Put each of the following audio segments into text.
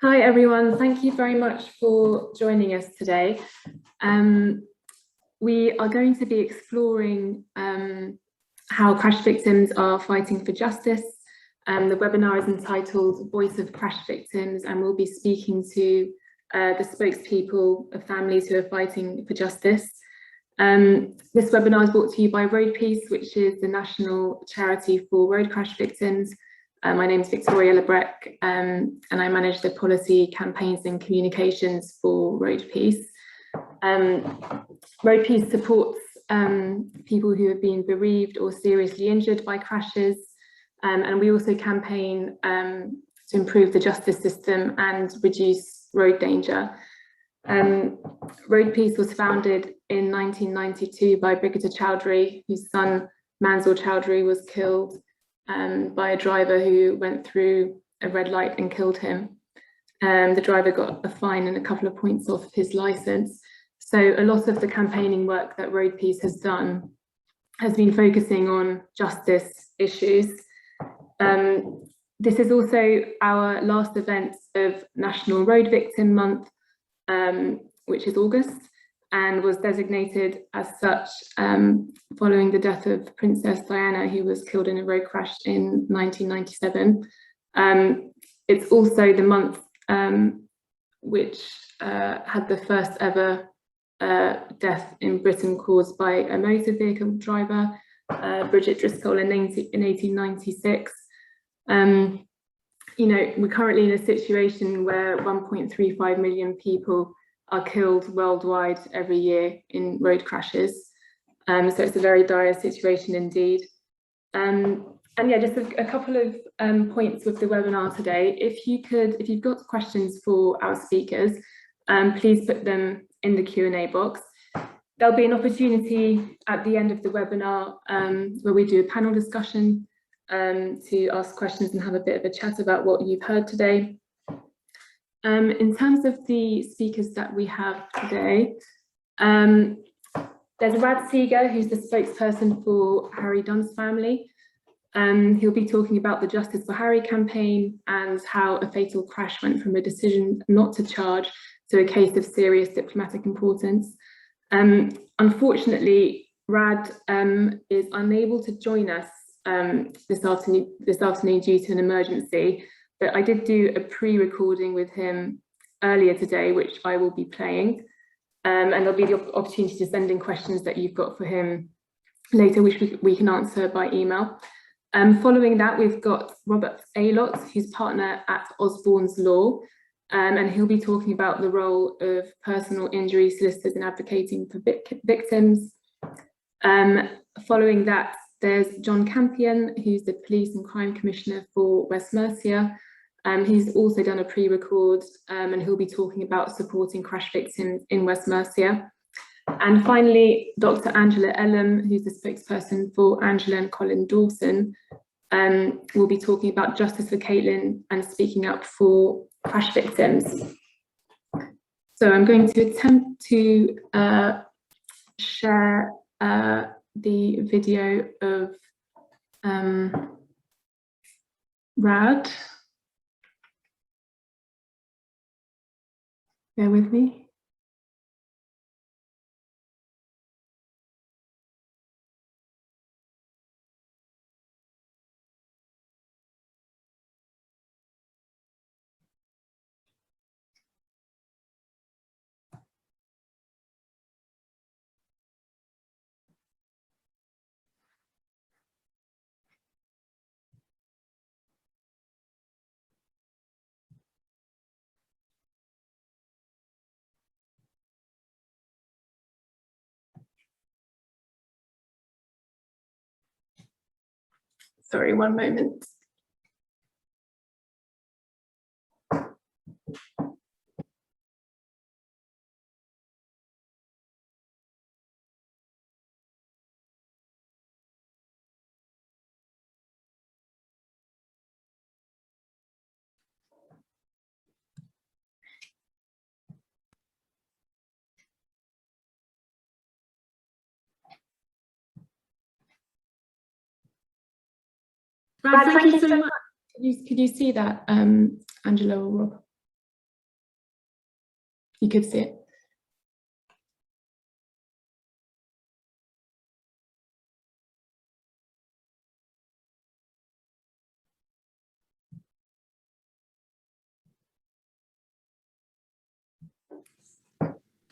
Hi everyone, thank you very much for joining us today. We are going to be exploring how crash victims are fighting for justice. The webinar is entitled Voice of Crash Victims, and we'll be speaking to the spokespeople of families who are fighting for justice. This webinar is brought to you by Road Peace, which is the national charity for road crash victims. My name is Victoria Lebrecq, and I manage the policy, campaigns and communications for Road Peace. Road Peace supports people who have been bereaved or seriously injured by crashes, and we also campaign to improve the justice system and reduce road danger. Road Peace was founded in 1992 by Brigadier Chowdhury, whose son Mansoor Chowdhury was killed by a driver who went through a red light and killed him. The driver got a fine and a couple of points off his license. So a lot of the campaigning work that Road Peace has done has been focusing on justice issues. This is also our last event of National Road Victim Month, which is August, and was designated as such following the death of Princess Diana, who was killed in a road crash in 1997. It's also the month which had the first ever death in Britain caused by a motor vehicle driver, Bridget Driscoll, in 1896. You know, we're currently in a situation where 1.35 million people are killed worldwide every year in road crashes. So it's a very dire situation indeed. And yeah, just a couple of points with the webinar today. If you've got questions for our speakers, please put them in the Q&A box. There'll be an opportunity at the end of the webinar where we do a panel discussion to ask questions and have a bit of a chat about what you've heard today. In terms of the speakers that we have today, there's Rad Seeger, who's the spokesperson for Harry Dunn's family. He'll be talking about the Justice for Harry campaign and how a fatal crash went from a decision not to charge to a case of serious diplomatic importance. Unfortunately, Rad is unable to join us this afternoon due to an emergency. But I did do a pre-recording with him earlier today, which I will be playing. And there'll be the opportunity to send in questions that you've got for him later, which we can answer by email. Following that, we've got Robert Aylott, who's partner at Osborne's Law, and he'll be talking about the role of personal injury solicitors in advocating for victims. Following that, there's John Campion, who's the Police and Crime Commissioner for West Mercia. He's also done a pre-record and he'll be talking about supporting crash victims in West Mercia. And finally, Dr. Angela Ellum, who's the spokesperson for Angela and Colin Dawson, will be talking about justice for Caitlin and speaking up for crash victims. So I'm going to attempt to share the video of Rad. Bear with me. Sorry, one moment. Rad, thank you so much. Could you see that, Angela or Rob? You could see it.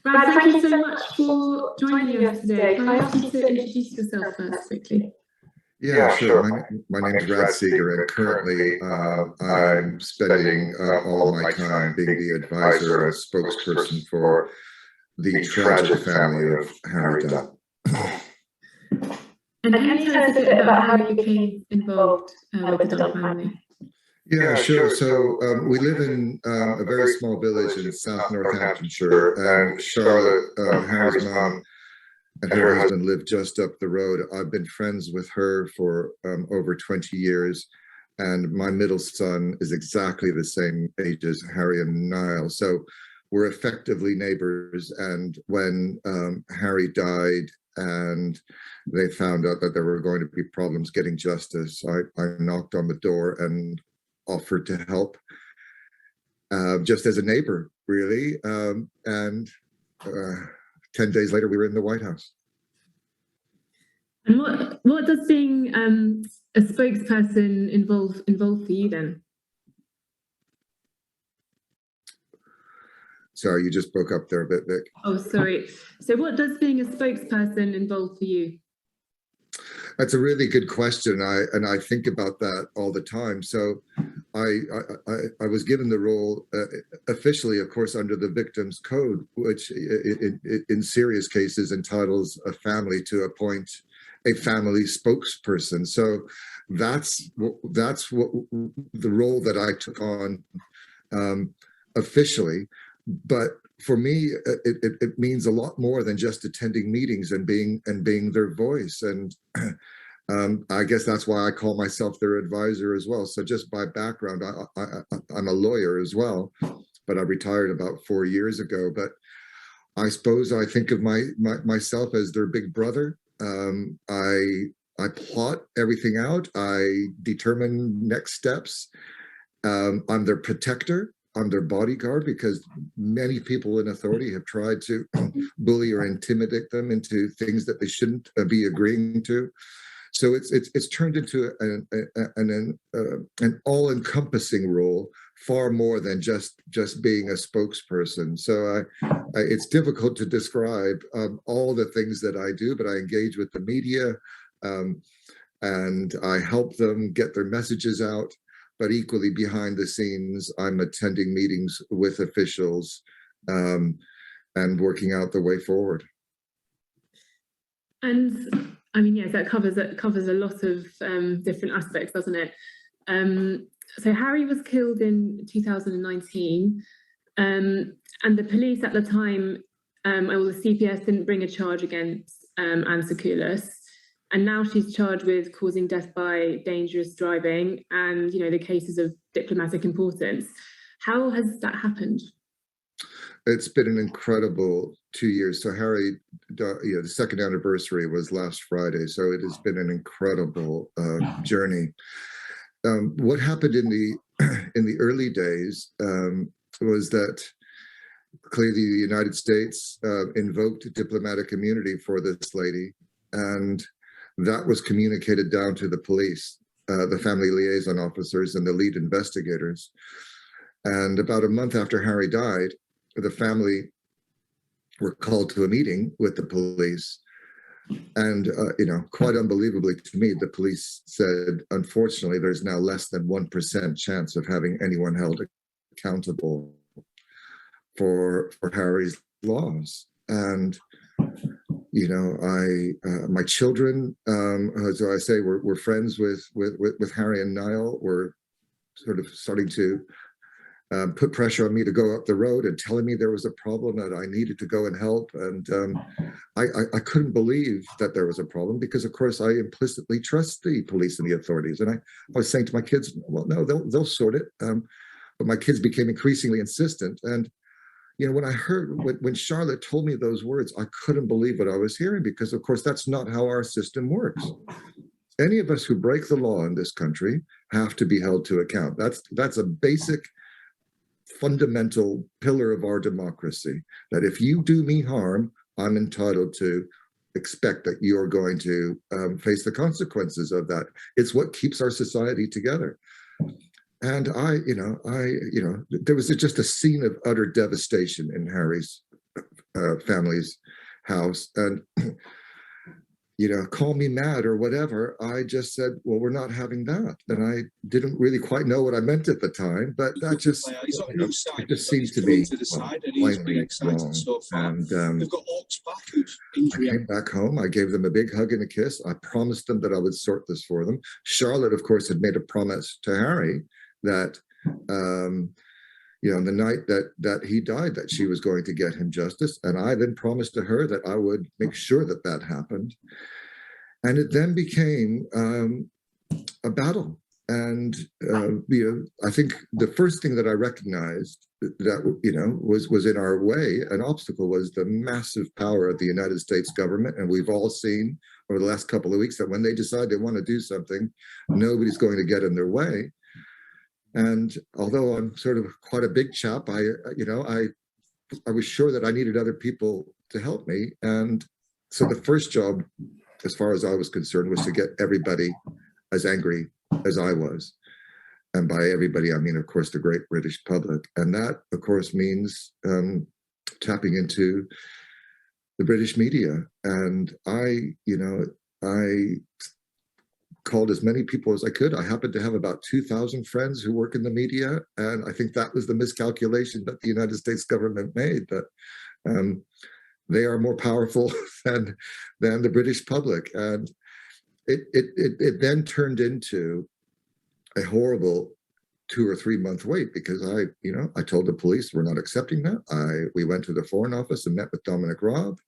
Brad, thank you so much for joining us today. Can I ask you to introduce yourself first, quickly? Yeah, sure. My name's Brad Seeger, and currently I'm spending all of my time being the advisor and spokesperson for the tragic family of Harry Dunn. And can you tell us a bit about how you became involved with the Dunn family? Yeah, sure. So we live in a very small village in South Northamptonshire, and Charlotte, Harry's mom, and her husband live just up the road. I've been friends with her for over 20 years, and my middle son is exactly the same age as Harry and Niall. So we're effectively neighbors. And when Harry died and they found out that there were going to be problems getting justice, I knocked on the door and offered to help, just as a neighbor, really. 10 days later, we were in the White House. And what does being a spokesperson involve for you then? Sorry, you just broke up there a bit, Vic. Oh, sorry. So what does being a spokesperson involve for you? That's a really good question. I think about that all the time. So I was given the role officially, of course, under the Victims Code, which in serious cases entitles a family to appoint a family spokesperson. So that's what the role that I took on officially. But for me, it means a lot more than just attending meetings and being their voice. And I guess that's why I call myself their advisor as well. So just by background, I'm a lawyer as well, but I retired about 4 years ago. But I suppose I think of myself as their big brother. I plot everything out. I determine next steps. I'm their protector. I'm their bodyguard, because many people in authority have tried to bully or intimidate them into things that they shouldn't be agreeing to. So it's turned into an all-encompassing role, far more than just being a spokesperson. So it's difficult to describe all the things that I do, but I engage with the media, and I help them get their messages out. But equally behind the scenes, I'm attending meetings with officials and working out the way forward. And I mean, yes, that covers a lot of different aspects, doesn't it? So Harry was killed in 2019, and the police at the time, or the CPS, didn't bring a charge against Anne Secoulis. And now she's charged with causing death by dangerous driving and, the cases of diplomatic importance. How has that happened? It's been an incredible 2 years. So Harry, the second anniversary was last Friday. So it has been an incredible journey. What happened in the early days was that clearly the United States invoked diplomatic immunity for this lady, and that was communicated down to the police, the family liaison officers and the lead investigators. And about a month after Harry died, the family were called to a meeting with the police. And, quite unbelievably to me, the police said, unfortunately, there's now less than 1% chance of having anyone held accountable for Harry's loss. And my children, as I say, we're friends with Harry and Niall. We're sort of starting to put pressure on me to go up the road and telling me there was a problem that I needed to go and help. And I couldn't believe that there was a problem, because of course I implicitly trust the police and the authorities. And I was saying to my kids, well, no, they'll sort it. But my kids became increasingly insistent. And when I heard, when Charlotte told me those words, I couldn't believe what I was hearing, because of course that's not how our system works. Any of us who break the law in this country have to be held to account. That's a basic fundamental pillar of our democracy, that if you do me harm, I'm entitled to expect that you're going to face the consequences of that. It's what keeps our society together. And there was just a scene of utter devastation in Harry's family's house. And, call me mad or whatever. I just said, well, we're not having that. And I didn't really quite know what I meant at the time, but that just, it just seems to be plainly wrong. And I came back home. I gave them a big hug and a kiss. I promised them that I would sort this for them. Charlotte, of course, had made a promise to Harry that, the night that he died, that she was going to get him justice. And I then promised to her that I would make sure that that happened. And it then became a battle. And, I think the first thing that I recognized that, was in our way, an obstacle, was the massive power of the United States government. And we've all seen over the last couple of weeks that when they decide they want to do something, nobody's going to get in their way. And although I'm sort of quite a big chap, I was sure that I needed other people to help me. And so the first job, as far as I was concerned, was to get everybody as angry as I was. And by everybody, I mean, of course, the great British public. And that, of course, means tapping into the British media. And I called as many people as I could. I happen to have about 2,000 friends who work in the media. And I think that was the miscalculation that the United States government made, that they are more powerful than the British public. And it then turned into a horrible 2 or 3 month wait, because I told the police we're not accepting that. We went to the Foreign Office and met with Dominic Raab,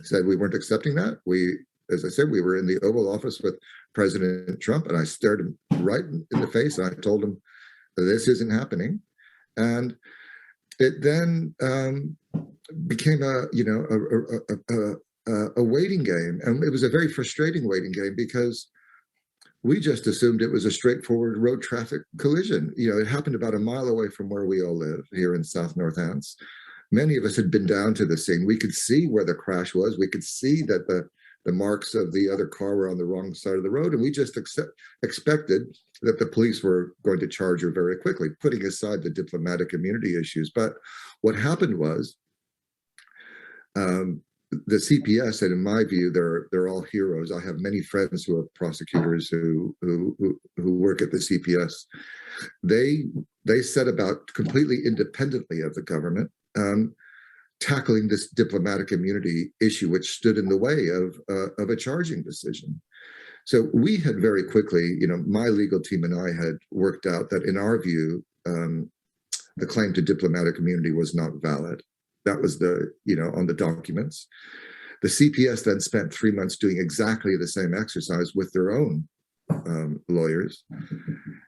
said we weren't accepting that. As I said, we were in the Oval Office with President Trump, and I stared him right in the face, and I told him, this isn't happening. And it then became a waiting game. And it was a very frustrating waiting game, because we just assumed it was a straightforward road traffic collision. It happened about a mile away from where we all live here in South Northants. Many of us had been down to the scene. We could see where the crash was. We could see that the marks of the other car were on the wrong side of the road. And we just expected that the police were going to charge her very quickly, putting aside the diplomatic immunity issues. But what happened was the CPS, and in my view, they're all heroes. I have many friends who are prosecutors who work at the CPS. They set about completely independently of the government, tackling this diplomatic immunity issue, which stood in the way of a charging decision. So we had very quickly, my legal team and I had worked out that, in our view, the claim to diplomatic immunity was not valid. That was on the documents. The CPS then spent 3 months doing exactly the same exercise with their own lawyers.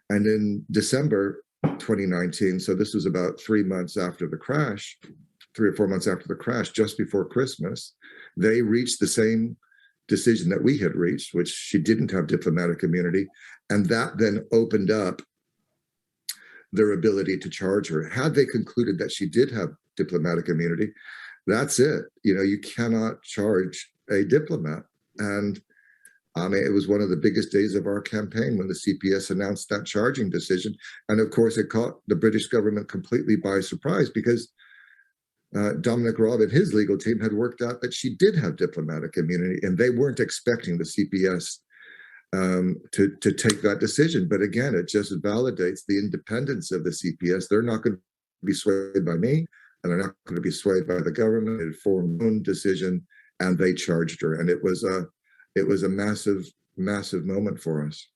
And in December 2019, so this was about 3 months after the crash, 3 or 4 months after the crash, just before Christmas, they reached the same decision that we had reached, which she didn't have diplomatic immunity. And that then opened up their ability to charge her. Had they concluded that she did have diplomatic immunity, that's it. You cannot charge a diplomat. And it was one of the biggest days of our campaign when the CPS announced that charging decision. And of course, it caught the British government completely by surprise, because Dominic Raab and his legal team had worked out that she did have diplomatic immunity, and they weren't expecting the CPS to take that decision. But again, it just validates the independence of the CPS. They're not going to be swayed by me, and they're not going to be swayed by the government. It formed their own decision, and they charged her. And it was a massive, massive moment for us.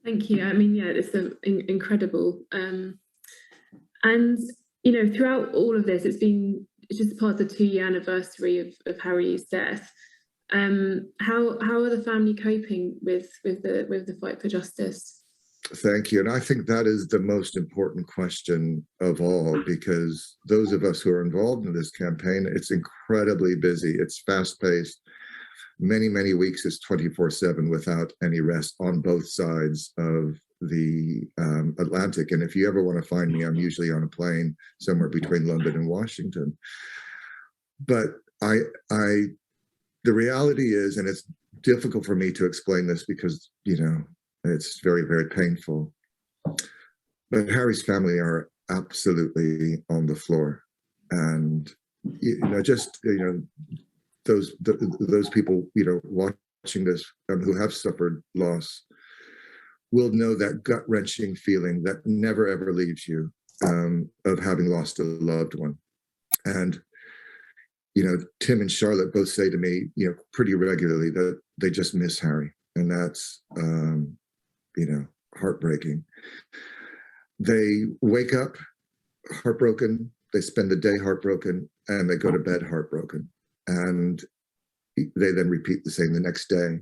Thank you. It's incredible. And throughout all of this, it's just past the 2-year anniversary of Harry's death. How are the family coping with the fight for justice? Thank you. And I think that is the most important question of all, because those of us who are involved in this campaign, it's incredibly busy. It's fast-paced. Many, many weeks is 24/7 without any rest on both sides of the Atlantic. And if you ever want to find me, I'm usually on a plane somewhere between London and Washington. But the reality is, and it's difficult for me to explain this because, you know, it's very, very painful. But Harry's family are absolutely on the floor. And, you know, just, you know, those people, you know, watching this who have suffered loss will know that gut-wrenching feeling that never ever leaves you, of having lost a loved one. And you know, Tim and Charlotte both say to me, you know, pretty regularly that they just miss Harry, and that's you know, heartbreaking. They wake up heartbroken, they spend the day heartbroken, and they go to bed heartbroken, and they then repeat the same the next day.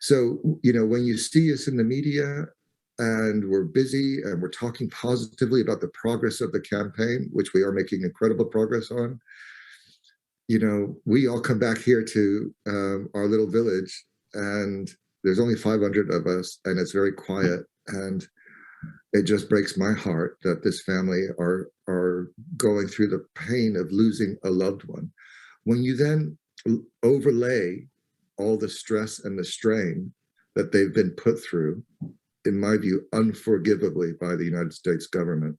So, you know, when you see us in the media and we're busy and we're talking positively about the progress of the campaign, which we are making incredible progress on, you know, we all come back here to our little village, and there's only 500 of us, and it's very quiet. And it just breaks my heart that this family are going through the pain of losing a loved one. When you then overlay all the stress and the strain that they've been put through, in my view, unforgivably by the United States government,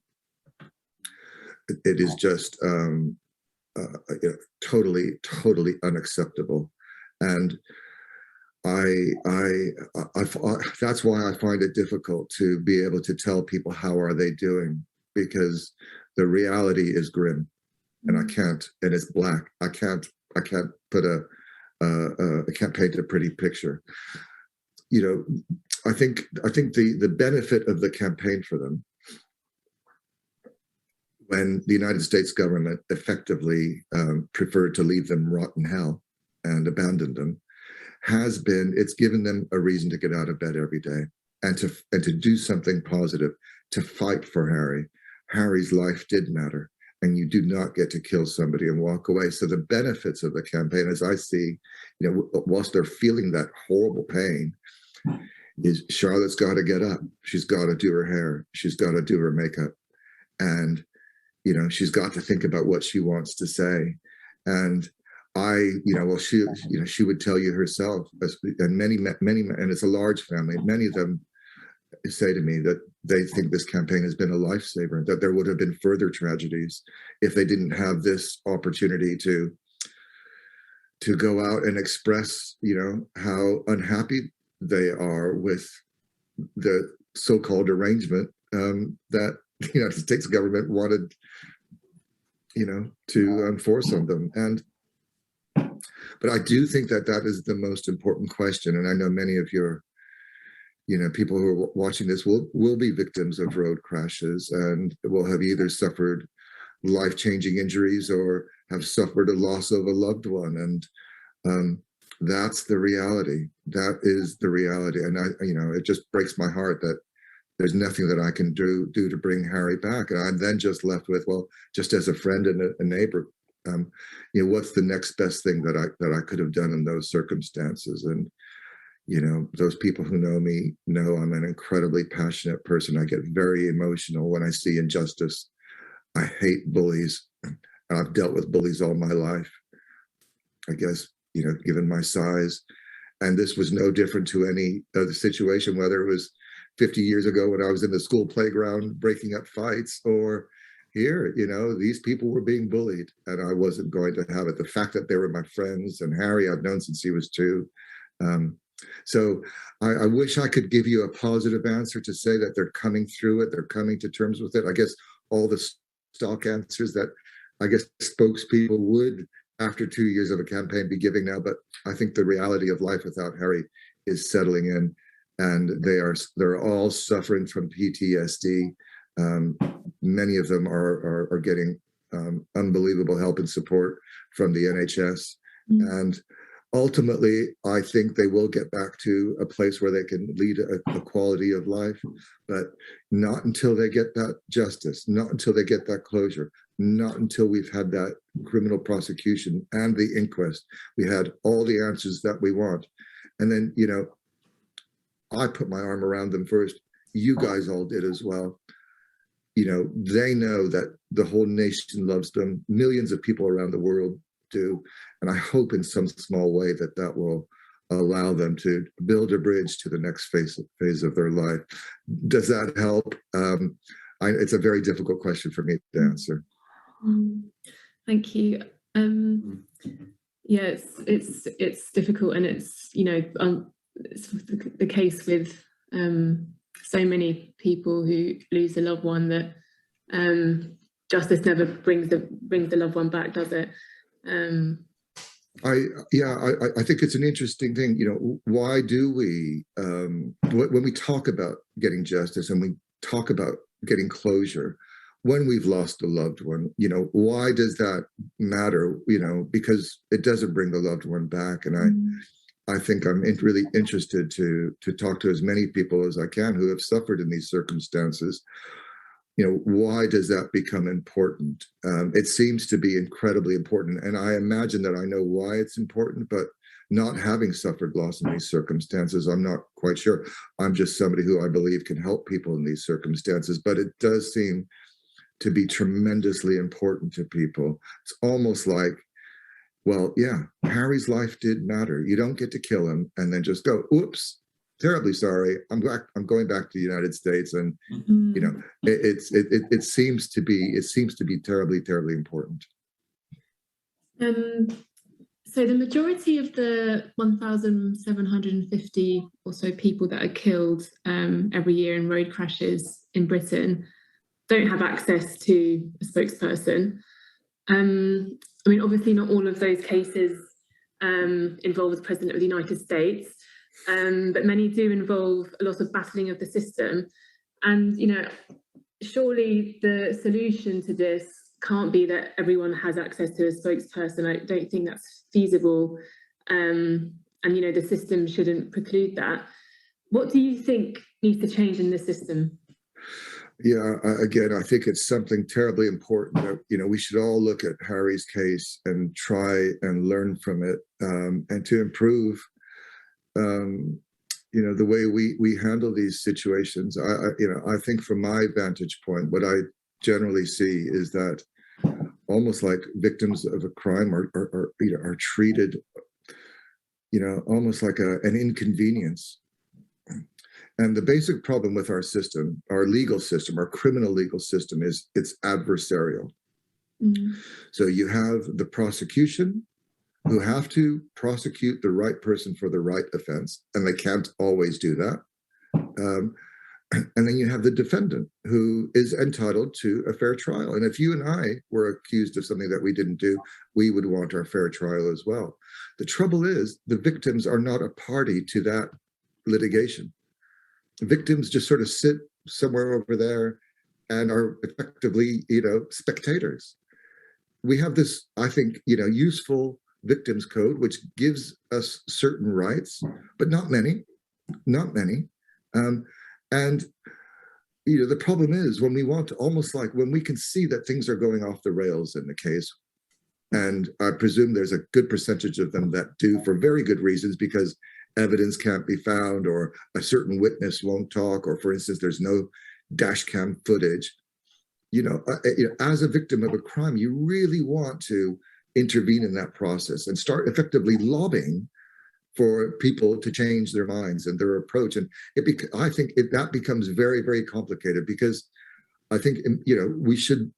it is just you know, totally unacceptable. And that's why I find it difficult to be able to tell people how are they doing, because the reality is grim, and I can't, and it's black. I can't put I can't paint a pretty picture. You know, I think the benefit of the campaign for them, when the United States government effectively preferred to leave them rot in hell and abandon them, has been, it's given them a reason to get out of bed every day and to do something positive, to fight for Harry. Harry's life did matter, and you do not get to kill somebody and walk away. So the benefits of the campaign, as I see, you know, whilst they're feeling that horrible pain, is Charlotte's got to get up. She's got to do her hair. She's got to do her makeup. And, you know, she's got to think about what she wants to say. And you know, well, she, you know, she would tell you herself, and many, and it's a large family, many of them say to me that they think this campaign has been a lifesaver, that there would have been further tragedies if they didn't have this opportunity to go out and express, you know, how unhappy they are with the so-called arrangement that the United States government wanted, you know, to enforce on them. And but I do think that that is the most important question. And I know many of your, you know, people who are watching this will be victims of road crashes and will have either suffered life-changing injuries or have suffered a loss of a loved one. And that's the reality. That is the reality. And you know, it just breaks my heart that there's nothing that I can do to bring Harry back. And I'm then just left with, well, just as a friend and a neighbor, you know, what's the next best thing that I could have done in those circumstances? And, you know, those people who know me know I'm an incredibly passionate person. I get very emotional when I see injustice. I hate bullies. I've dealt with bullies all my life, I guess, you know, given my size. And this was no different to any other situation, whether it was 50 years ago when I was in the school playground breaking up fights, or here, you know, these people were being bullied and I wasn't going to have it. The fact that they were my friends, and Harry I've known since he was 2. So I wish I could give you a positive answer to say that they're coming through it, they're coming to terms with it. I guess all the stock answers that I guess spokespeople would, after 2 years of a campaign, be giving now. But I think the reality of life without Harry is settling in, and they're all suffering from PTSD. Many of them are getting unbelievable help and support from the NHS. And ultimately, I think they will get back to a place where they can lead a quality of life, but not until they get that justice, not until they get that closure, not until we've had that criminal prosecution and the inquest. We had all the answers that we want. And then, you know, I put my arm around them first. you guys all did as well. You know, they know that the whole nation loves them. Millions of people around the world do. And I hope in some small way that that will allow them to build a bridge to the next phase of their life. Does that help? It's a very difficult question for me to answer. Thank you. Yeah, it's difficult, and it's, you know, it's the case with so many people who lose a loved one, that justice never brings the loved one back, does it? I think it's an interesting thing. You know, why do we, when we talk about getting justice and we talk about getting closure, when we've lost a loved one, you know, why does that matter? You know, because it doesn't bring the loved one back. And I think I'm really interested to talk to as many people as I can who have suffered in these circumstances. You know, why does that become important? It seems to be incredibly important. And I imagine that I know why it's important, but not having suffered loss in these circumstances, I'm not quite sure. I'm just somebody who I believe can help people in these circumstances, but it does seem to be tremendously important to people. It's almost like, well, yeah, Harry's life did matter. You don't get to kill him and then just go, oops, terribly sorry, I'm going back to the United States. And you know, it seems to be terribly, terribly important. So the majority of the 1,750 or so people that are killed every year in road crashes in Britain don't have access to a spokesperson. I mean, obviously not all of those cases involve the President of the United States, but many do involve a lot of battling of the system. And, you know, surely the solution to this can't be that everyone has access to a spokesperson. I don't think that's feasible. And, you know, the system shouldn't preclude that. What do you think needs to change in the system? Yeah, again, I think it's something terribly important that, you know, we should all look at Harry's case and try and learn from it, and to improve, you know, the way we handle these situations. You know, I think from my vantage point, what I generally see is that almost like victims of a crime are you know, are treated, you know, almost like an inconvenience. And the basic problem with our system, our legal system, our criminal legal system, is it's adversarial. So you have the prosecution who have to prosecute the right person for the right offense, and they can't always do that. And then you have the defendant who is entitled to a fair trial. And if you and I were accused of something that we didn't do, we would want our fair trial as well. The trouble is the victims are not a party to that litigation. Victims just sort of sit somewhere over there and are effectively, you know, spectators. We have this, I think, you know, useful victims code, which gives us certain rights, but not many. And, you know, the problem is when we want to, almost like when we can see that things are going off the rails in the case, and I presume there's a good percentage of them that do for very good reasons, because evidence can't be found, or a certain witness won't talk, or for instance, there's no dash cam footage. You know, as a victim of a crime, you really want to intervene in that process and start effectively lobbying for people to change their minds and their approach. And I think that becomes very, very complicated, because I think, you know, we should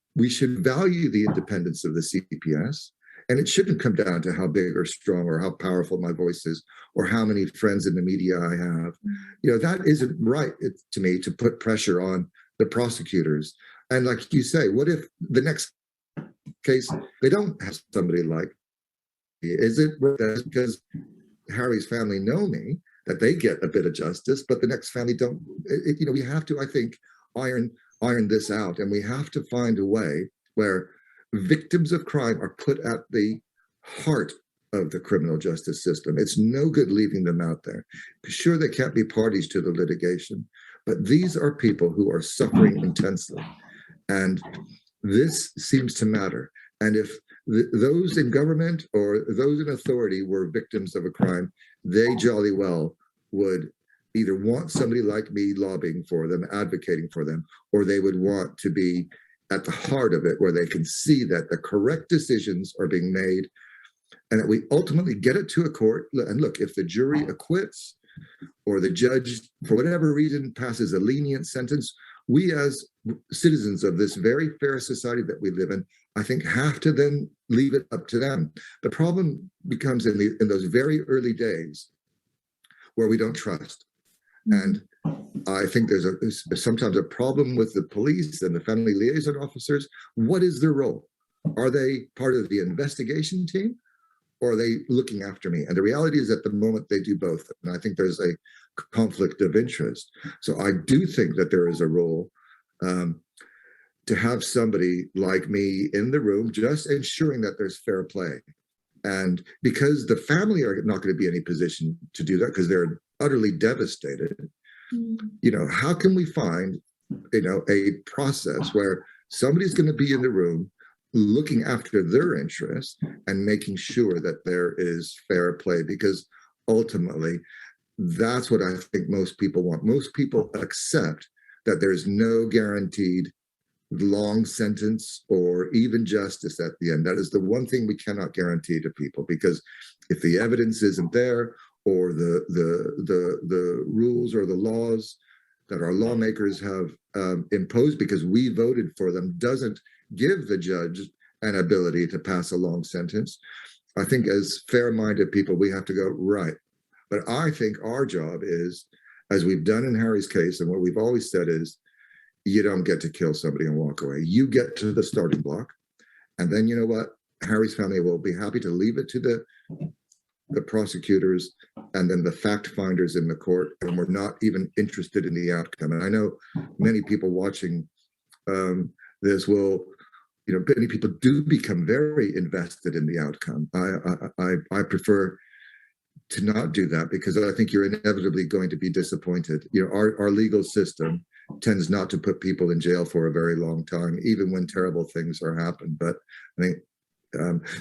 value the independence of the CPS. And it shouldn't come down to how big or strong or how powerful my voice is or how many friends in the media I have. You know, that isn't right to me, to put pressure on the prosecutors. And like you say, what if the next case, they don't have somebody like me? Is it because Harry's family know me that they get a bit of justice, but the next family don't? You know, we have to, I think, iron this out, and we have to find a way where victims of crime are put at the heart of the criminal justice system. It's no good leaving them out there. Sure, they can't be parties to the litigation, but these are people who are suffering intensely. And this seems to matter. And if those in government or those in authority were victims of a crime, they jolly well would either want somebody like me lobbying for them, advocating for them, or they would want to be at the heart of it, where they can see that the correct decisions are being made and that we ultimately get it to a court. And look, if the jury acquits or the judge, for whatever reason, passes a lenient sentence, we as citizens of this very fair society that we live in, I think, have to then leave it up to them. The problem becomes in those very early days where we don't trust. And I think there's sometimes a problem with the police and the family liaison officers. What is their role? Are they part of the investigation team, or are they looking after me? And the reality is, at the moment, they do both. And I think there's a conflict of interest. So I do think that there is a role to have somebody like me in the room, just ensuring that there's fair play. And because the family are not going to be in any position to do that, because they're utterly devastated, you know, how can we find, you know, a process where somebody's going to be in the room looking after their interests and making sure that there is fair play? Because ultimately, that's what I think most people want. Most people accept that there's no guaranteed long sentence or even justice at the end. That is the one thing we cannot guarantee to people, because if the evidence isn't there, or the rules or the laws that our lawmakers have imposed because we voted for them doesn't give the judge an ability to pass a long sentence, I think as fair-minded people, we have to go, right. But I think our job is, as we've done in Harry's case, and what we've always said is, you don't get to kill somebody and walk away. You get to the starting block. And then, you know what? Harry's family will be happy to leave it to the prosecutors and then the fact finders in the court, and we're not even interested in the outcome. And I know many people watching this will, you know, many people do become very invested in the outcome. I prefer to not do that, because I think you're inevitably going to be disappointed. You know, our legal system tends not to put people in jail for a very long time, even when terrible things are happening. But I think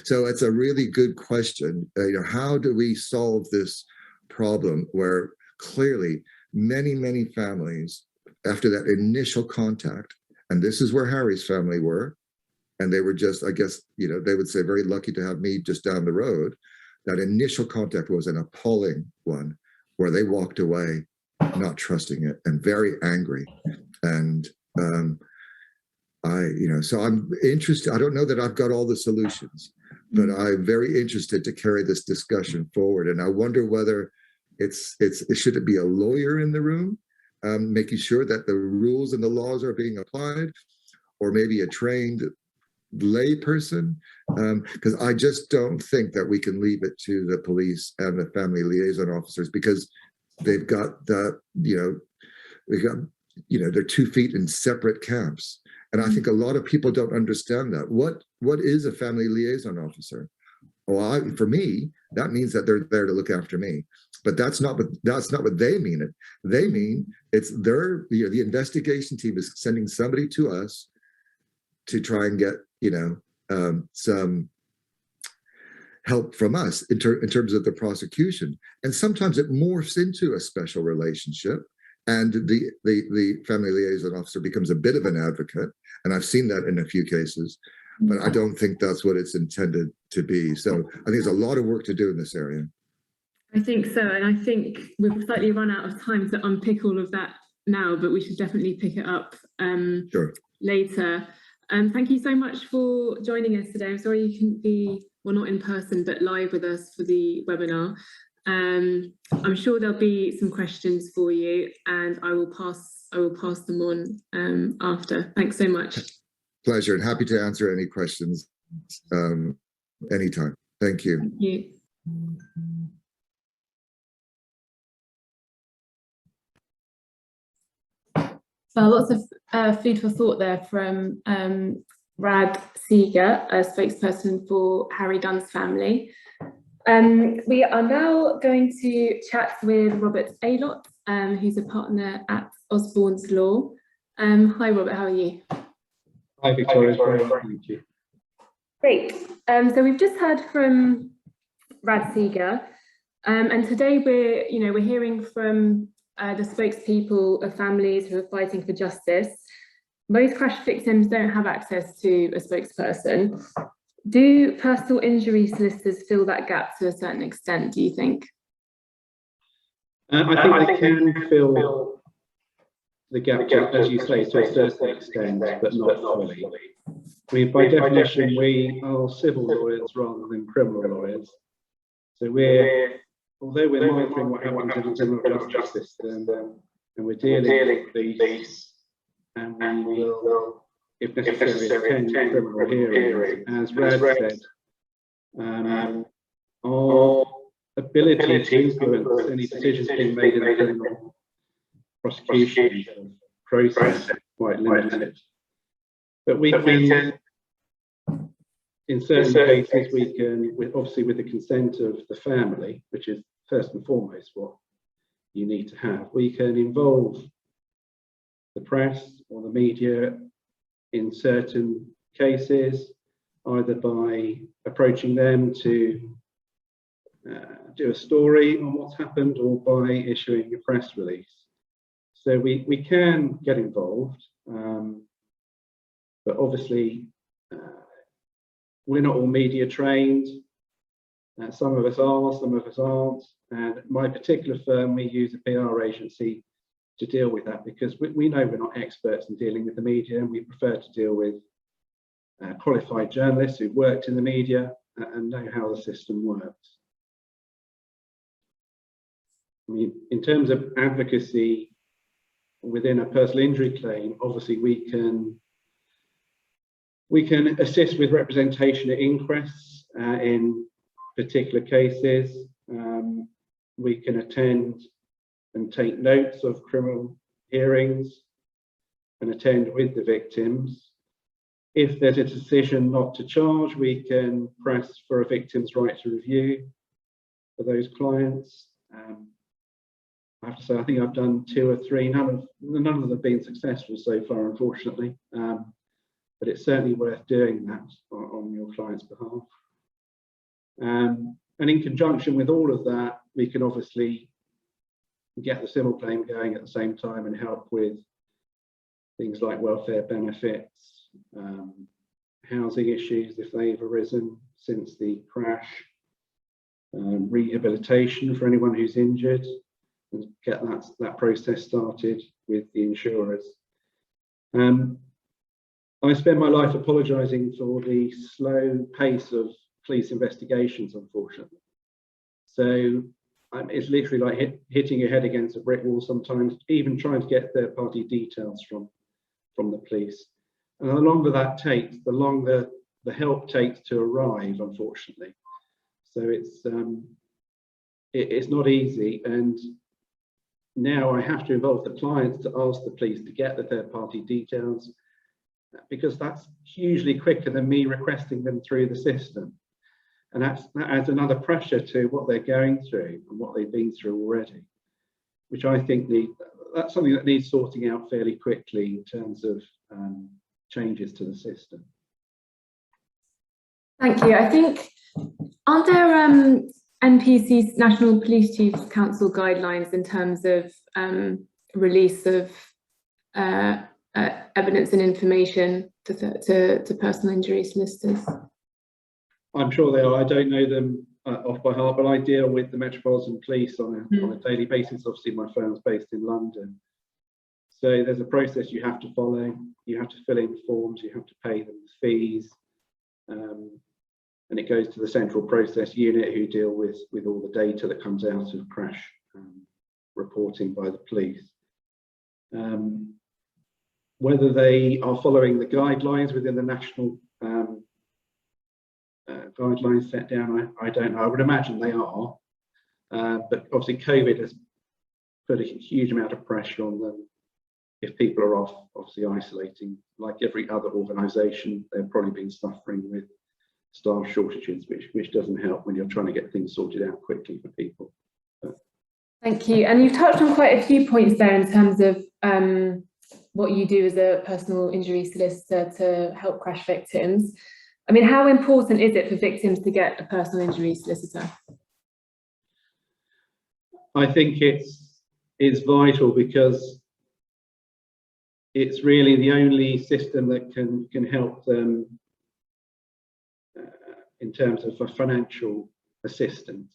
so. It's a really good question. You know, how do we solve this problem where clearly many families, after that initial contact, and this is where Harry's family were, and they were just, I guess, you know, they would say very lucky to have me just down the road. That initial contact was an appalling one, where they walked away not trusting it and very angry. And so I'm interested. I don't know that I've got all the solutions, but I'm very interested to carry this discussion forward. And I wonder whether should it be a lawyer in the room, making sure that the rules and the laws are being applied, or maybe a trained lay person, because I just don't think that we can leave it to the police and the family liaison officers, because they've got that, they're 2 feet in separate camps. And I think a lot of people don't understand that. What is a family liaison officer? Well, for me, that means that they're there to look after me. But that's not what they mean. They mean it's the investigation team is sending somebody to us to try and get some help from us in terms of the prosecution. And sometimes it morphs into a special relationship, and the family liaison officer becomes a bit of an advocate. And I've seen that in a few cases, but I don't think that's what it's intended to be. So I think there's a lot of work to do in this area. I think so. And I think we've slightly run out of time to unpick all of that now, but we should definitely pick it up later. Thank you so much for joining us today. I'm sorry you couldn't be, well, not in person, but live with us for the webinar. I'm sure there'll be some questions for you, and I will pass them on after. Thanks so much. Pleasure, and happy to answer any questions anytime. Thank you. Thank you. So lots of food for thought there from Rad Seeger, a spokesperson for Harry Gunn's family. We are now going to chat with Robert Aylott, who's a partner at Osborne's Law. Hi, Robert, how are you? Hi, Victoria. Thank you. Great. So we've just heard from Rad Seeger, and today we're hearing from the spokespeople of families who are fighting for justice. Most crash victims don't have access to a spokesperson. Do personal injury solicitors fill that gap to a certain extent, do you think? I think they can fill the gap, as you say, to a certain extent, but not fully. By definition, we are civil lawyers rather than criminal lawyers. So although we're monitoring what happens in the criminal justice system, and we're dealing with these, and we will, if necessary, attend criminal hearings, as Rad said, our ability to influence any decisions being made in the criminal prosecution process is quite limited. But we can, in certain cases, we can, obviously with the consent of the family, which is first and foremost what you need to have, we can involve the press or the media in certain cases, either by approaching them to do a story on what's happened or by issuing a press release. So we can get involved, but obviously we're not all media trained. Some of us are, some of us aren't. And my particular firm, we use a PR agency to deal with that because we know we're not experts in dealing with the media, and we prefer to deal with qualified journalists who've worked in the media and know how the system works. I mean, in terms of advocacy within a personal injury claim, obviously we can assist with representation at inquests in particular cases. We can attend and take notes of criminal hearings and attend with the victims. If there's a decision not to charge, we can press for a victim's right to review for those clients. I have to say, I think I've done 2 or 3. None of them have been successful so far, unfortunately. But it's certainly worth doing that on your client's behalf. And in conjunction with all of that, we can obviously get the civil claim going at the same time and help with things like welfare benefits, housing issues if they've arisen since the crash, rehabilitation for anyone who's injured, and get that process started with the insurers. I spend my life apologising for the slow pace of police investigations, unfortunately. So it's literally like hitting your head against a brick wall sometimes, even trying to get third-party details from the police. And the longer that takes, the longer the help takes to arrive, unfortunately. So it's not easy. And now I have to involve the clients to ask the police to get the third-party details, because that's hugely quicker than me requesting them through the system. And that adds another pressure to what they're going through and what they've been through already, which I think that's something that needs sorting out fairly quickly in terms of changes to the system. Thank you. I think, aren't there NPC's National Police Chiefs Council guidelines in terms of release of evidence and information to personal injury solicitors? I'm sure they are. I don't know them off by heart, but I deal with the Metropolitan Police on a daily basis. Obviously, my firm's based in London. So there's a process you have to follow. You have to fill in forms, you have to pay them fees, and it goes to the central process unit who deal with all the data that comes out of crash reporting by the police. Whether they are following the guidelines within the national guidelines set down, I don't know. I would imagine they are, but obviously COVID has put a huge amount of pressure on them. If people are off, obviously isolating, like every other organisation, they've probably been suffering with staff shortages, which doesn't help when you're trying to get things sorted out quickly for people. Thank you. And you've touched on quite a few points there in terms of what you do as a personal injury solicitor to help crash victims. I mean, how important is it for victims to get a personal injury solicitor? I think it's is vital, because it's really the only system that can help them in terms of financial assistance.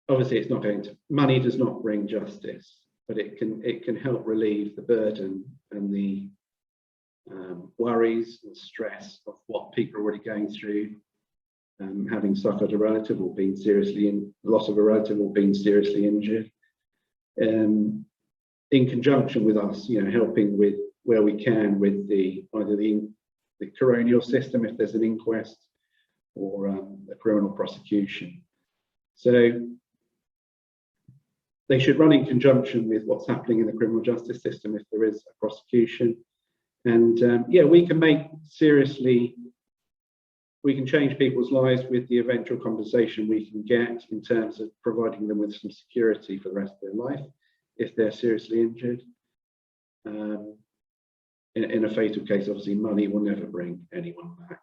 Obviously, it's not going to, money does not bring justice, but it can help relieve the burden and the worries and stress of what people are already going through, having suffered a relative or been loss of a relative or been seriously injured. In conjunction with us, helping with where we can with either the coronial system if there's an inquest, or a criminal prosecution. So they should run in conjunction with what's happening in the criminal justice system if there is a prosecution. And yeah, we can change people's lives with the eventual compensation we can get in terms of providing them with some security for the rest of their life if they're seriously injured. In a fatal case, obviously money will never bring anyone back.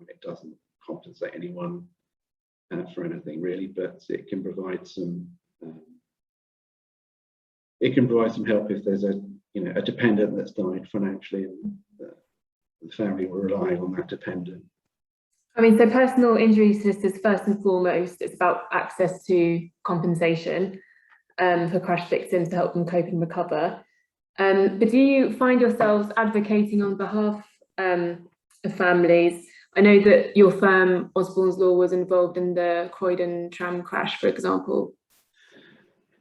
It doesn't compensate anyone for anything really, but it can provide some help if there's a dependent that's died financially, and the family will rely on that dependent. I mean, so personal injury solicitors, first and foremost, it's about access to compensation for crash victims to help them cope and recover. But do you find yourselves advocating on behalf of families? I know that your firm, Osborne's Law, was involved in the Croydon tram crash, for example.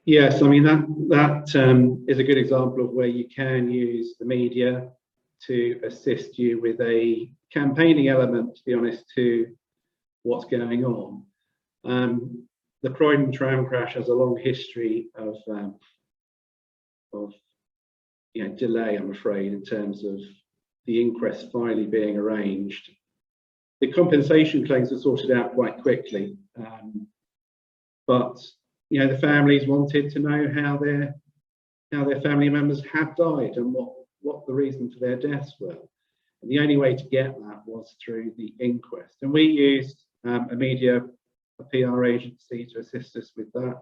Yes, I mean, that is a good example of where you can use the media to assist you with a campaigning element, to be honest, to what's going on. The Croydon tram crash has a long history of delay, I'm afraid, in terms of the inquest finally being arranged. The compensation claims were sorted out quite quickly, but the families wanted to know how their family members had died and what the reason for their deaths were. And the only way to get that was through the inquest. And we used a PR agency to assist us with that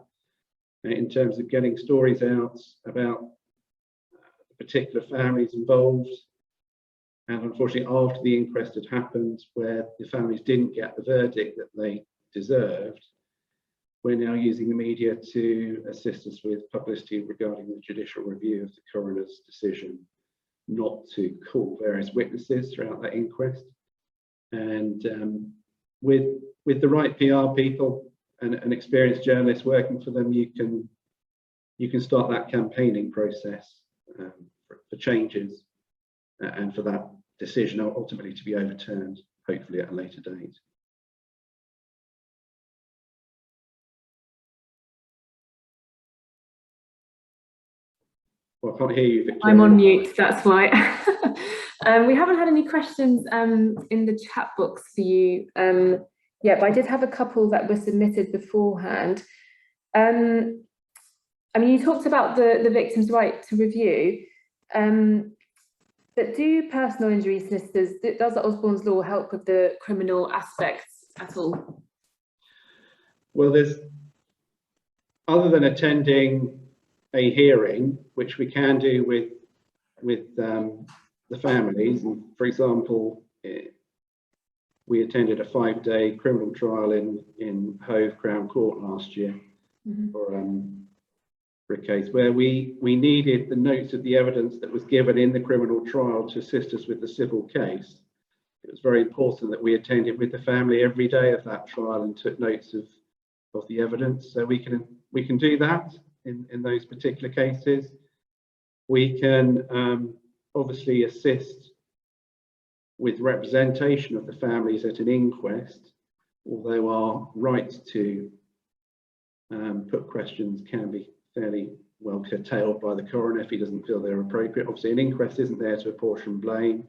in terms of getting stories out about the particular families involved. And unfortunately, after the inquest had happened, where the families didn't get the verdict that they deserved, we're now using the media to assist us with publicity regarding the judicial review of the coroner's decision not to call various witnesses throughout that inquest. And with the right PR people and experienced journalists working for them, you can start that campaigning process for changes and for that decision ultimately to be overturned, hopefully at a later date. Well, I can't hear you, Victoria. I'm on mute, that's why. We haven't had any questions in the chat box for you yet, but I did have a couple that were submitted beforehand. I mean, you talked about the victim's right to review, but do personal injury solicitors, does the Osborne's Law help with the criminal aspects at all? Well, there's, other than attending a hearing, which we can do with the families. And for example, we attended a 5-day criminal trial in Hove Crown Court last year for a case where we needed the notes of the evidence that was given in the criminal trial to assist us with the civil case. It was very important that we attended with the family every day of that trial and took notes of the evidence. So we can do that in those particular cases. We can obviously assist with representation of the families at an inquest, although our right to put questions can be fairly well curtailed by the coroner if he doesn't feel they're appropriate. Obviously, an inquest isn't there to apportion blame.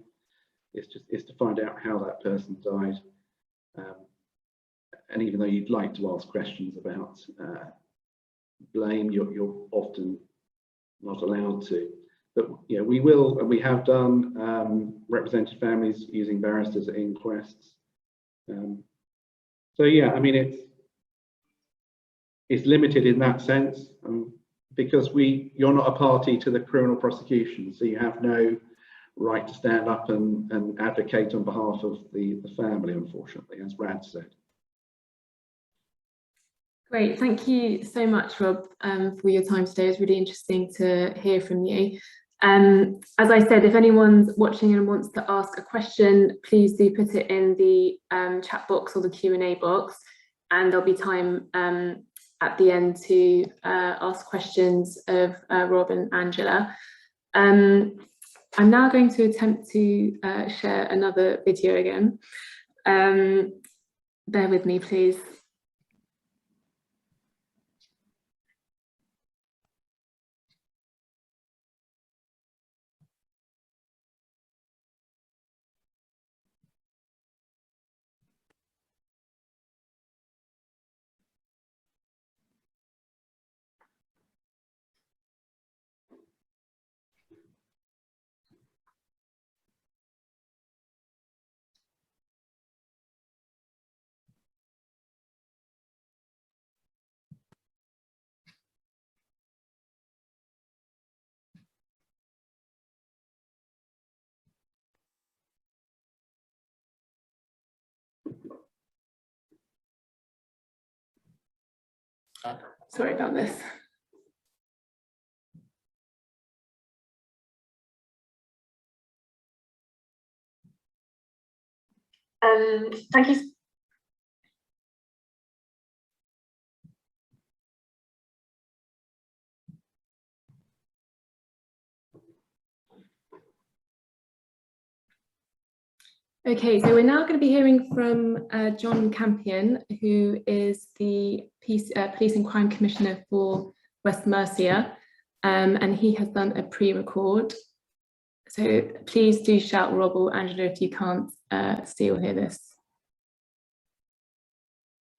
It's to find out how that person died. And even though you'd like to ask questions about blame, you're often not allowed to. But yeah, we will, and we have done represented families using barristers at inquests. So yeah, I mean, is limited in that sense, because you're not a party to the criminal prosecution, so you have no right to stand up and advocate on behalf of the family, unfortunately, as Brad said. Great, thank you so much, Rob, for your time today. It was really interesting to hear from you. As I said, if anyone's watching and wants to ask a question, please do put it in the chat box or the Q&A box, and there'll be time at the end to ask questions of Rob and Angela. I'm now going to attempt to share another video again. Bear with me, please. Sorry about this. Thank you. Okay, so we're now going to be hearing from John Campion, who is the Police and Crime Commissioner for West Mercia, and he has done a pre-record. So please do shout, Rob or Angela, if you can't see or hear this.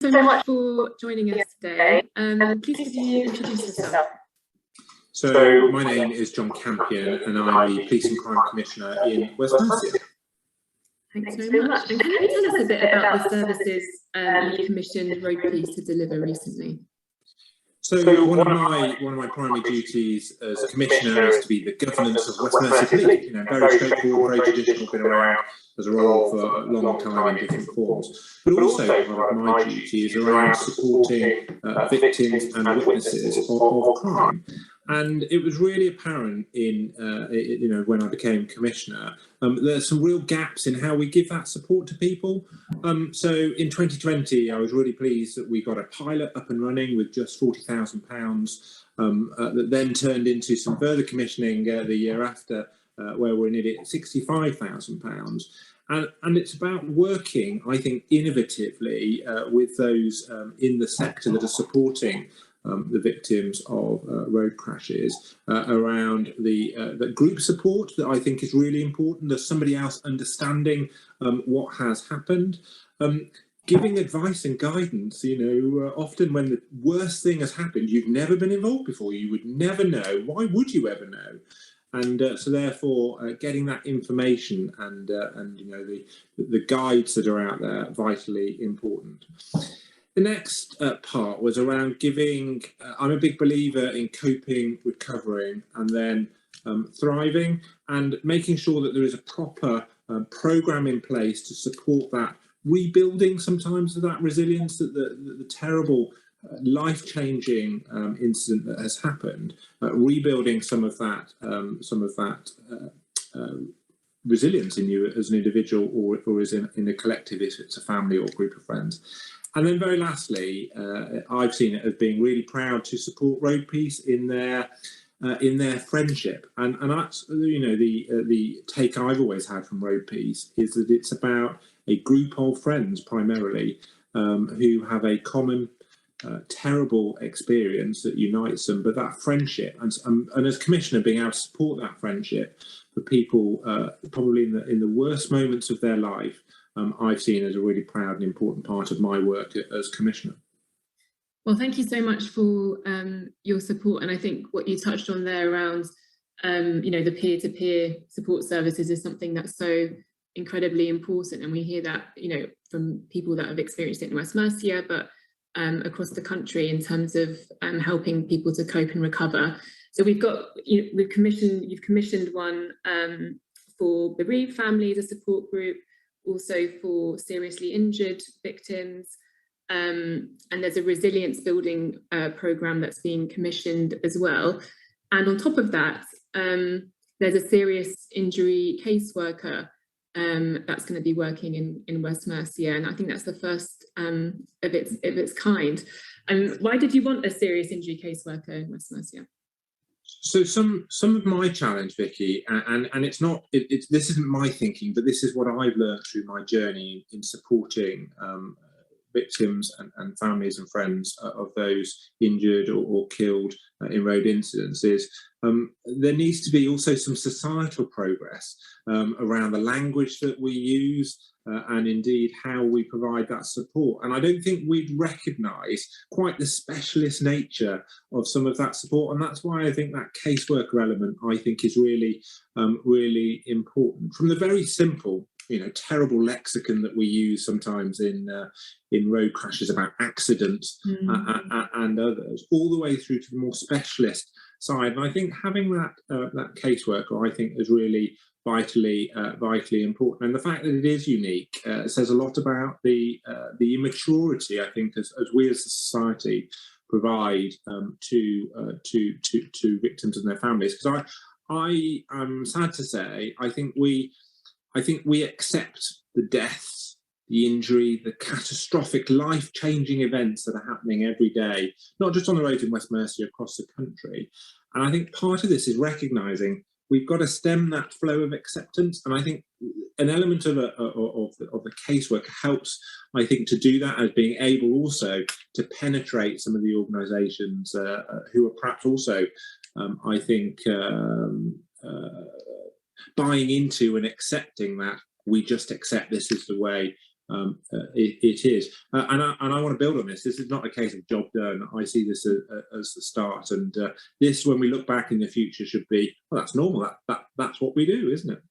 So much for joining us today. Please could you introduce yourself? So my name is John Campion, and I'm the Police and Crime Commissioner in West Mercia. Thanks very much. And can you tell us a bit about the services you commissioned Road Police to deliver recently? So one of my primary duties as a commissioner is to be the governance of West Mercia Police. You know, very straightforward, very traditional, been around as a role for a long time in different forms. But also part of my duty is around supporting victims and witnesses of crime. And it was really apparent in, when I became commissioner, there's some real gaps in how we give that support to people. So in 2020, I was really pleased that we got a pilot up and running with just £40,000 that then turned into some further commissioning the year after, where we're nearly at £65,000. And it's about working, I think, innovatively with those in the sector that are supporting the victims of road crashes, around the group support that I think is really important. There's somebody else understanding what has happened, giving advice and guidance. Often when the worst thing has happened, you've never been involved before, you would never know. Why would you ever know? And so therefore getting that information and the guides that are out there, vitally important. The next part was around giving, I'm a big believer in coping, recovering, and then thriving, and making sure that there is a proper programme in place to support that rebuilding sometimes of that resilience, that the terrible life-changing incident that has happened, rebuilding some of that resilience in you as an individual or as in a collective, if it's a family or group of friends. And then very lastly, I've seen it as being really proud to support Road Peace in their friendship, and that's the take I've always had from Road Peace is that it's about a group of friends primarily who have a common terrible experience that unites them, but that friendship and as Commissioner being able to support that friendship for people probably in the worst moments of their life, I've seen as a really proud and important part of my work as Commissioner. Well, thank you so much for your support, and I think what you touched on there around the peer-to-peer support services is something that's so incredibly important, and we hear that from people that have experienced it in West Mercia, but across the country in terms of helping people to cope and recover. So we've got, you've commissioned one for bereaved families, a support group, also for seriously injured victims, and there's a resilience building programme that's being commissioned as well. And on top of that, there's a serious injury caseworker that's going to be working in West Mercia, and I think that's the first of its kind. Why did you want a serious injury caseworker in West Mercia? So some of my challenge, Vicky, and it's not, this isn't my thinking, but this is what I've learned through my journey in supporting victims and families and friends of those injured or killed in road incidents, is there needs to be also some societal progress around the language that we use and indeed how we provide that support. And I don't think we'd recognise quite the specialist nature of some of that support, and that's why I think that caseworker element, I think, is really really important. From the very simple, terrible lexicon that we use sometimes in road crashes about accidents and others, all the way through to the more specialist side. And I think having that caseworker, I think, is really vitally important. And the fact that it is unique says a lot about the immaturity, I think, as we as a society provide to victims and their families. Because I am sad to say, I think we accept the deaths, the injury, the catastrophic, life-changing events that are happening every day, not just on the roads in West Mercia, across the country. And I think part of this is recognising we've got to stem that flow of acceptance. And I think an element of the casework helps, I think, to do that, as being able also to penetrate some of the organisations who are perhaps also, I think, buying into and accepting that we just accept this is the way it is. And I want to build on this. This is not a case of job done. I see this as the start. And this, when we look back in the future, should be, well, that's normal. That's what we do, isn't it?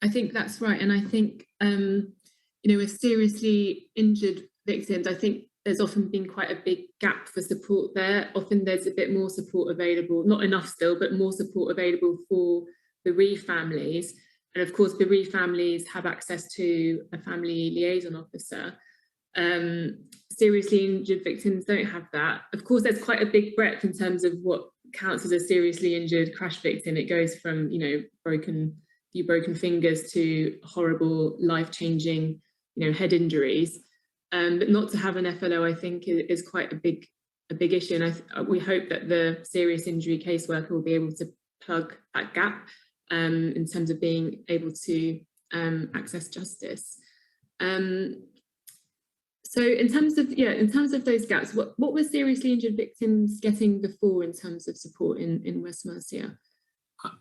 I think that's right. And I think, with seriously injured victims, I think there's often been quite a big gap for support there. Often there's a bit more support available, not enough still, but more support available for bereaved families. And of course, bereaved families have access to a family liaison officer. Seriously injured victims don't have that. Of course, there's quite a big breadth in terms of what counts as a seriously injured crash victim. It goes from, broken fingers to horrible, life-changing, head injuries. But not to have an FLO, I think, is quite a big issue. And we hope that the serious injury caseworker will be able to plug that gap in terms of being able to access justice. So in terms of those gaps, what were seriously injured victims getting before in terms of support in West Mercia?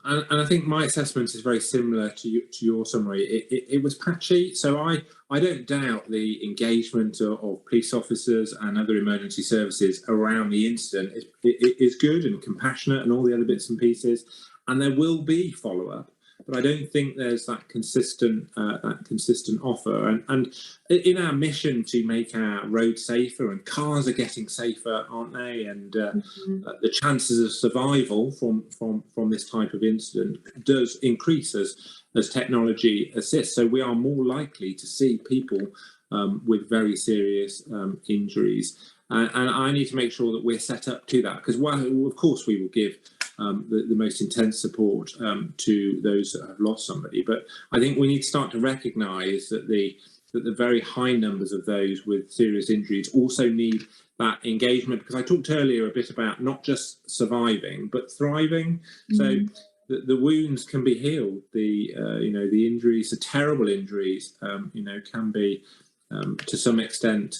And I think my assessment is very similar to your summary. It was patchy. So I don't doubt the engagement of police officers and other emergency services around the incident is good and compassionate and all the other bits and pieces. And there will be follow-up, but I don't think there's that consistent offer. And in our mission to make our roads safer, and cars are getting safer, aren't they? And the chances of survival from this type of incident does increase as technology assists. So we are more likely to see people with very serious injuries. And I need to make sure that we're set up to that, because of course we will give the most intense support to those that have lost somebody. But I think we need to start to recognise that the very high numbers of those with serious injuries also need that engagement, because I talked earlier a bit about not just surviving but thriving. So the wounds can be healed. The injuries, the terrible injuries, can be to some extent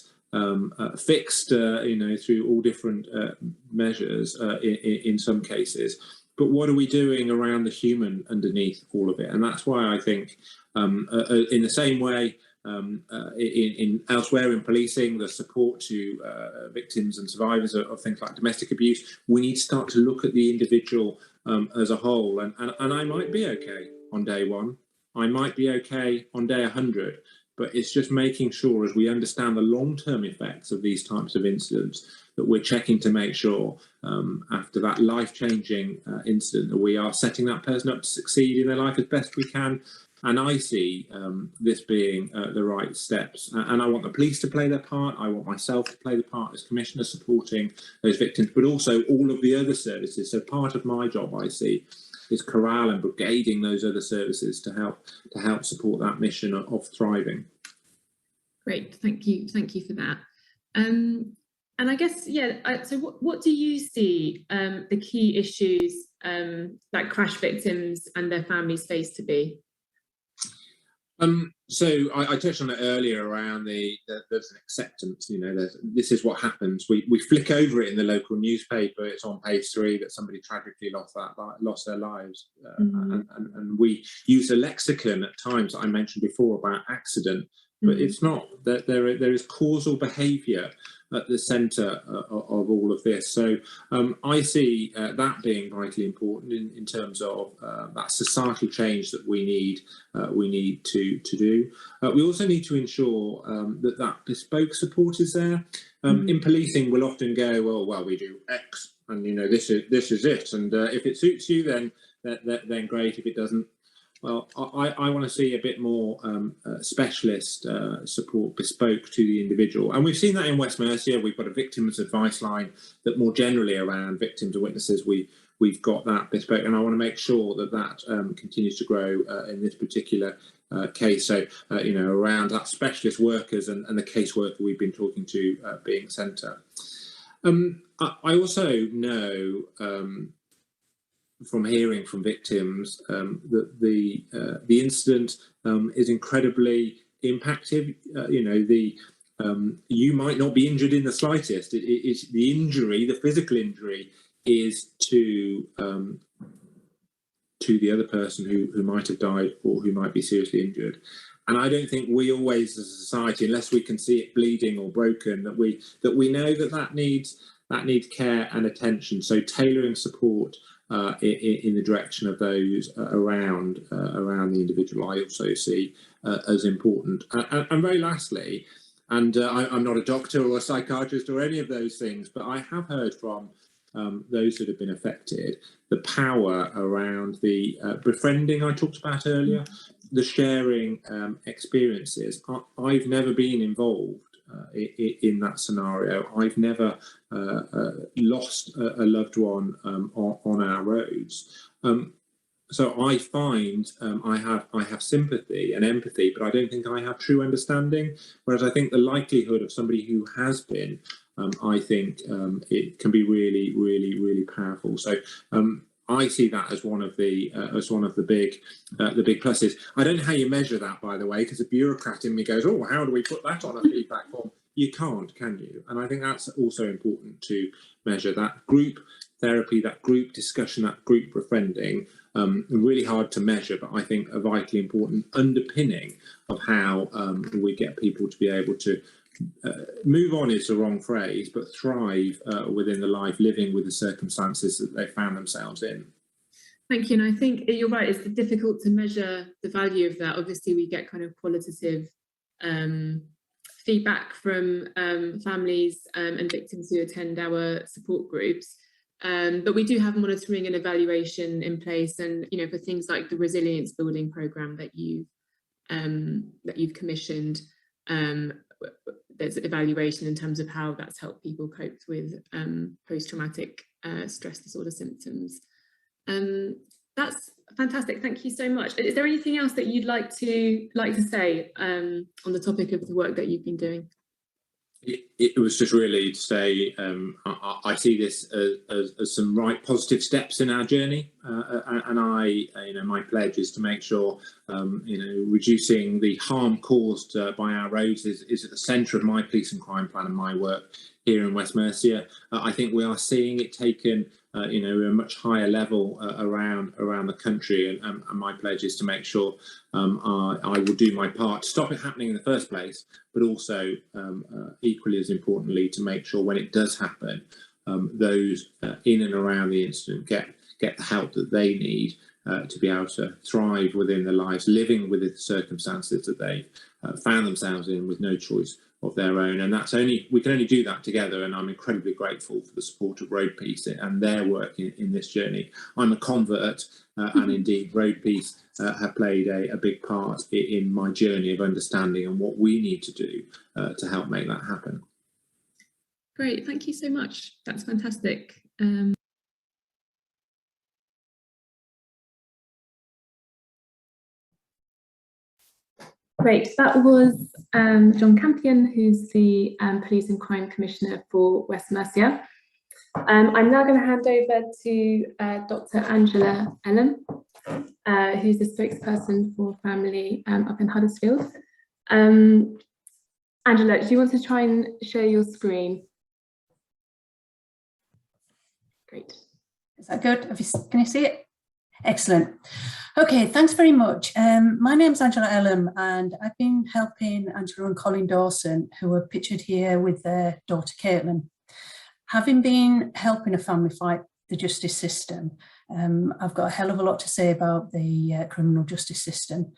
fixed, through all different measures in some cases. But what are we doing around the human underneath all of it? And that's why I think, in the same way, in elsewhere in policing, the support to victims and survivors of things like domestic abuse, we need to start to look at the individual as a whole. And I might be okay on day one. I might be okay on day 100. but it's just making sure, as we understand the long-term effects of these types of incidents, that we're checking to make sure after that life-changing incident that we are setting that person up to succeed in their life as best we can. And I see this being the right steps. And I want the police to play their part. I want myself to play the part as Commissioner, supporting those victims, but also all of the other services. So part of my job, I see, is corral and brigading those other services to help support that mission of thriving. Great, thank you for that. And I guess, yeah, so what do you see the key issues that crash victims and their families face to be? So I touched on it earlier around there's an acceptance, you know, this is what happens. We flick over it in the local newspaper, it's on page 3 that somebody tragically lost their lives. And we use a lexicon at times that I mentioned before about accident, but it's not, that there is causal behaviour at the centre of all of this. So I see that being vitally important in terms of that societal change that we need to do. We also need to ensure that bespoke support is there. In policing, we'll often go, well, we do X, and you know this is it, and if it suits you, then great. If it doesn't, well, I want to see a bit more specialist support bespoke to the individual. And we've seen that in West Mercia. We've got a victims advice line that more generally around victims and witnesses, we've got that bespoke. And I want to make sure that continues to grow in this particular case. So, you know, around that specialist workers and the caseworker we've been talking to being centre. I also know from hearing from victims that the incident is incredibly impacttive. You know, you might not be injured in the slightest. It's the injury, the physical injury, is to the other person who might have died or who might be seriously injured. And I don't think we always, as a society, unless we can see it bleeding or broken, that we know that needs care and attention. So tailoring support in the direction of those around the individual, I also see as important. And very lastly, and I'm not a doctor or a psychiatrist or any of those things, but I have heard from those that have been affected, the power around the befriending I talked about earlier, the sharing experiences. I've never been involved in that scenario. I've never lost a loved one on our roads. So I find I have sympathy and empathy, but I don't think I have true understanding. Whereas I think the likelihood of somebody who has been, I think it can be really, really, really powerful. So I see that as one of the big pluses. I don't know how you measure that, by the way, because a bureaucrat in me goes, oh, how do we put that on a feedback form? You can't, can you? And I think that's also important to measure. That group therapy, that group discussion, that group befriending, really hard to measure, but I think a vitally important underpinning of how we get people to be able to move on is the wrong phrase, but thrive within the life, living with the circumstances that they found themselves in. Thank you. And I think you're right, it's difficult to measure the value of that. Obviously, we get kind of qualitative feedback from families and victims who attend our support groups. But we do have monitoring and evaluation in place, and you know, for things like the resilience building programme that you've commissioned, there's evaluation in terms of how that's helped people cope with post-traumatic stress disorder symptoms. That's fantastic. Thank you so much. Is there anything else that you'd like to say on the topic of the work that you've been doing? It was just really to say I see this as some right positive steps in our journey, and my pledge is to make sure reducing the harm caused by our roads is at the centre of my police and crime plan and my work here in West Mercia. I think we are seeing it taken a much higher level around the country, and my pledge is to make sure I will do my part to stop it happening in the first place, but also equally as importantly to make sure when it does happen, those in and around the incident get the help that they need to be able to thrive within their lives, living with the circumstances that found themselves in with no choice of their own. And we can only do that together, and I'm incredibly grateful for the support of Road Peace and their work in this journey. I'm a convert, and indeed Road Peace have played a big part in my journey of understanding and what we need to do to help make that happen. Great, thank you so much. That's fantastic. Great, that was John Campion, who's the Police and Crime Commissioner for West Mercia. I'm now going to hand over to Dr. Angela Ellum, who's the spokesperson for family up in Huddersfield. Angela, do you want to try and share your screen? Great. Is that good? Can you see it? Excellent. Okay, thanks very much. My name's Angela Ellum, and I've been helping Angela and Colin Dawson, who are pictured here with their daughter Caitlin. Having been helping a family fight the justice system, I've got a hell of a lot to say about the criminal justice system.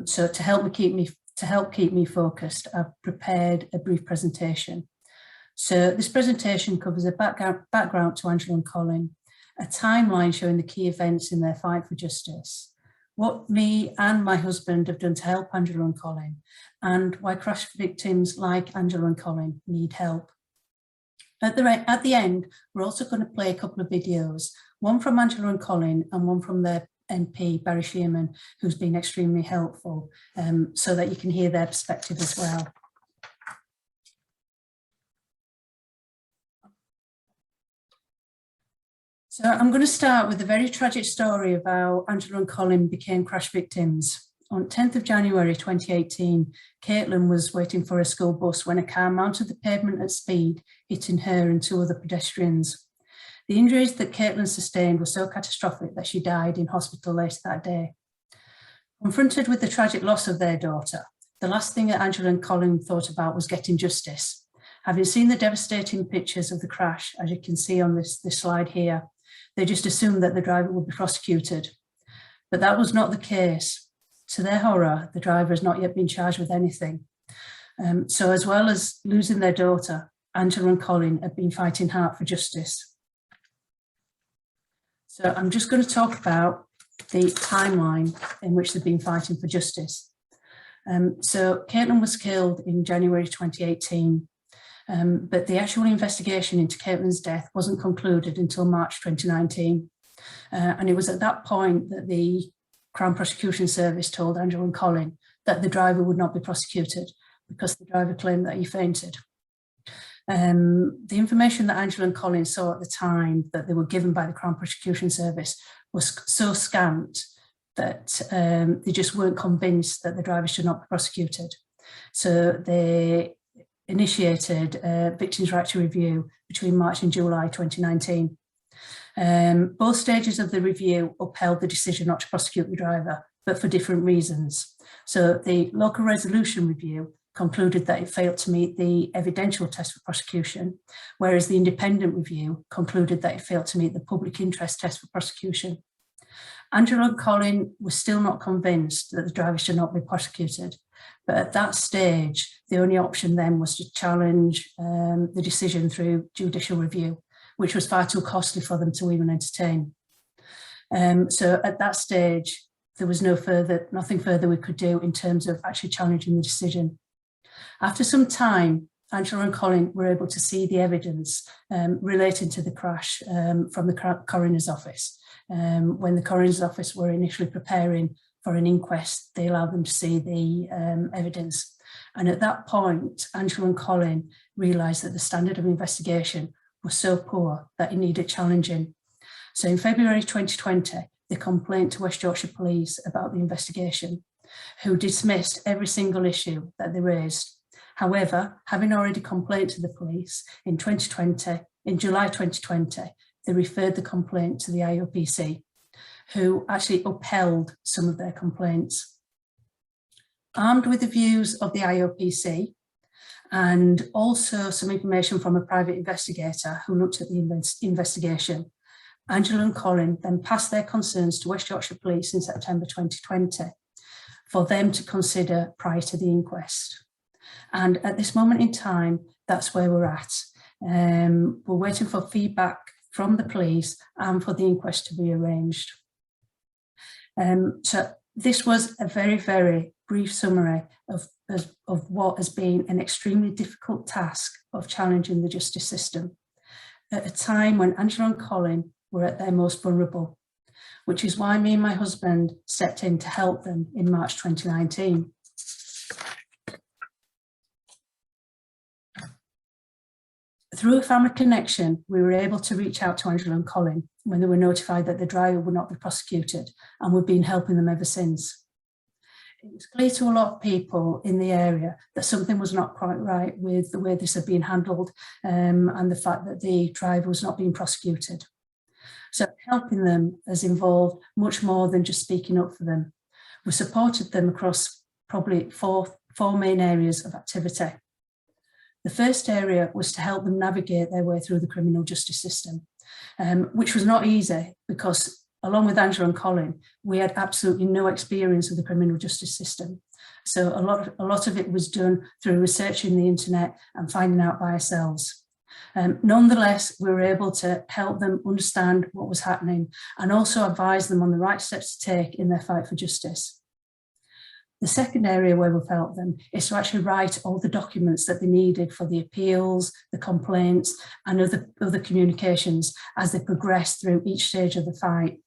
So to help keep me focused, I've prepared a brief presentation. So this presentation covers a background to Angela and Colin, a timeline showing the key events in their fight for justice, what me and my husband have done to help Angela and Colin, and why crash victims like Angela and Colin need help. At the end, we're also going to play a couple of videos, one from Angela and Colin and one from their MP, Barry Shearman, who's been extremely helpful, so that you can hear their perspective as well. So I'm going to start with a very tragic story of how Angela and Colin became crash victims. On 10th of January 2018, Caitlin was waiting for a school bus when a car mounted the pavement at speed, hitting her and two other pedestrians. The injuries that Caitlin sustained were so catastrophic that she died in hospital later that day. Confronted with the tragic loss of their daughter, the last thing that Angela and Colin thought about was getting justice. Having seen the devastating pictures of the crash, as you can see on this slide here, they just assumed that the driver would be prosecuted. But that was not the case. To their horror, the driver has not yet been charged with anything. So as well as losing their daughter, Angela and Colin have been fighting hard for justice. So I'm just going to talk about the timeline in which they've been fighting for justice. So Caitlin was killed in January 2018. But the actual investigation into Caitlin's death wasn't concluded until March 2019. And it was at that point that the Crown Prosecution Service told Angela and Colin that the driver would not be prosecuted because the driver claimed that he fainted. The information that Angela and Colin saw at the time that they were given by the Crown Prosecution Service was so scant that they just weren't convinced that the driver should not be prosecuted. So they initiated Victims' Right to Review between March and July 2019. Both stages of the review upheld the decision not to prosecute the driver, but for different reasons. So the Local Resolution Review concluded that it failed to meet the evidential test for prosecution, whereas the Independent Review concluded that it failed to meet the public interest test for prosecution. Angela and Colin were still not convinced that the driver should not be prosecuted. But at that stage, the only option then was to challenge the decision through judicial review, which was far too costly for them to even entertain. So at that stage, there was nothing further we could do in terms of actually challenging the decision. After some time, Angela and Colin were able to see the evidence relating to the crash from the coroner's office. When the coroner's office were initially preparing for an inquest, they allowed them to see the evidence. And at that point, Angela and Colin realised that the standard of investigation was so poor that it needed challenging. So in February 2020, they complained to West Yorkshire Police about the investigation, who dismissed every single issue that they raised. However, having already complained to the police in July 2020, they referred the complaint to the IOPC, who actually upheld some of their complaints. Armed with the views of the IOPC and also some information from a private investigator who looked at the investigation, Angela and Colin then passed their concerns to West Yorkshire Police in September 2020. for them to consider prior to the inquest. And at this moment in time, that's where we're at. We're waiting for feedback from the police and for the inquest to be arranged. So this was a very, very brief summary of what has been an extremely difficult task of challenging the justice system at a time when Angela and Colin were at their most vulnerable, which is why me and my husband stepped in to help them in March 2019. Through a family connection, we were able to reach out to Angela and Colin when they were notified that the driver would not be prosecuted, and we've been helping them ever since. It was clear to a lot of people in the area that something was not quite right with the way this had been handled, and the fact that the driver was not being prosecuted. So helping them has involved much more than just speaking up for them. We supported them across probably four main areas of activity. The first area was to help them navigate their way through the criminal justice system, which was not easy because, along with Angela and Colin, we had absolutely no experience of the criminal justice system. So a lot of it was done through researching the internet and finding out by ourselves. Nonetheless, we were able to help them understand what was happening and also advise them on the right steps to take in their fight for justice. The second area where we've helped them is to actually write all the documents that they needed for the appeals, the complaints, and other communications as they progress through each stage of the fight.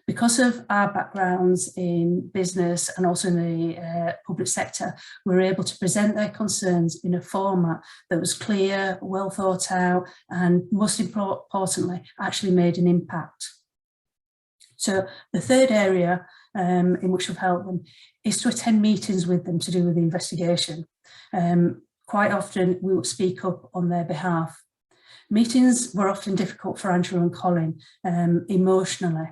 Because of our backgrounds in business and also in the public sector, we were able to present their concerns in a format that was clear, well thought out, and most importantly, actually made an impact. So the third area in which we've helped them is to attend meetings with them to do with the investigation. Quite often we would speak up on their behalf. Meetings were often difficult for Angela and Colin emotionally.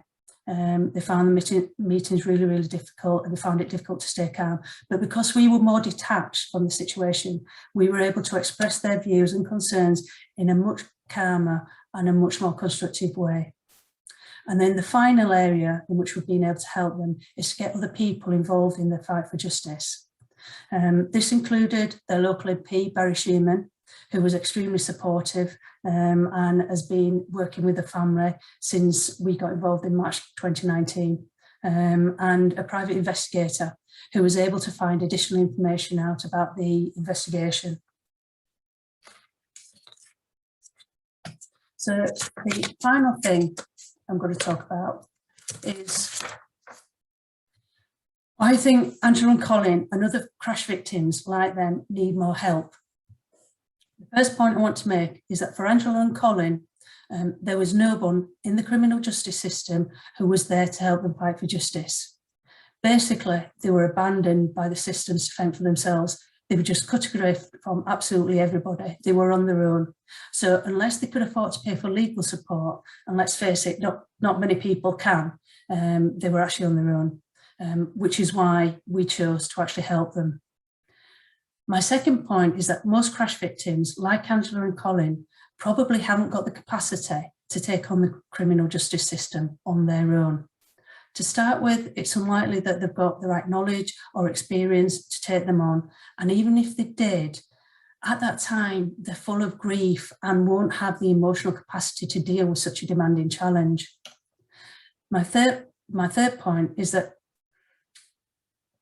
They found the meetings really, really difficult, and they found it difficult to stay calm. But because we were more detached from the situation, we were able to express their views and concerns in a much calmer and a much more constructive way. And then the final area in which we've been able to help them is to get other people involved in the fight for justice. This included their local MP, Barry Schumann, who was extremely supportive and has been working with the family since we got involved in March 2019, and a private investigator who was able to find additional information out about the investigation. So the final thing I'm going to talk about is I think Angela and Colin and other crash victims like them need more help. The first point I want to make is that for Angela and Colin, there was no one in the criminal justice system who was there to help them fight for justice. Basically, they were abandoned by the systems to fend for themselves. They were just cut away from absolutely everybody. They were on their own. So unless they could afford to pay for legal support, and let's face it, not many people can, they were actually on their own, which is why we chose to actually help them. My second point is that most crash victims, like Angela and Colin, probably haven't got the capacity to take on the criminal justice system on their own. To start with, it's unlikely that they've got the right knowledge or experience to take them on. And even if they did, at that time, they're full of grief and won't have the emotional capacity to deal with such a demanding challenge. My third point is that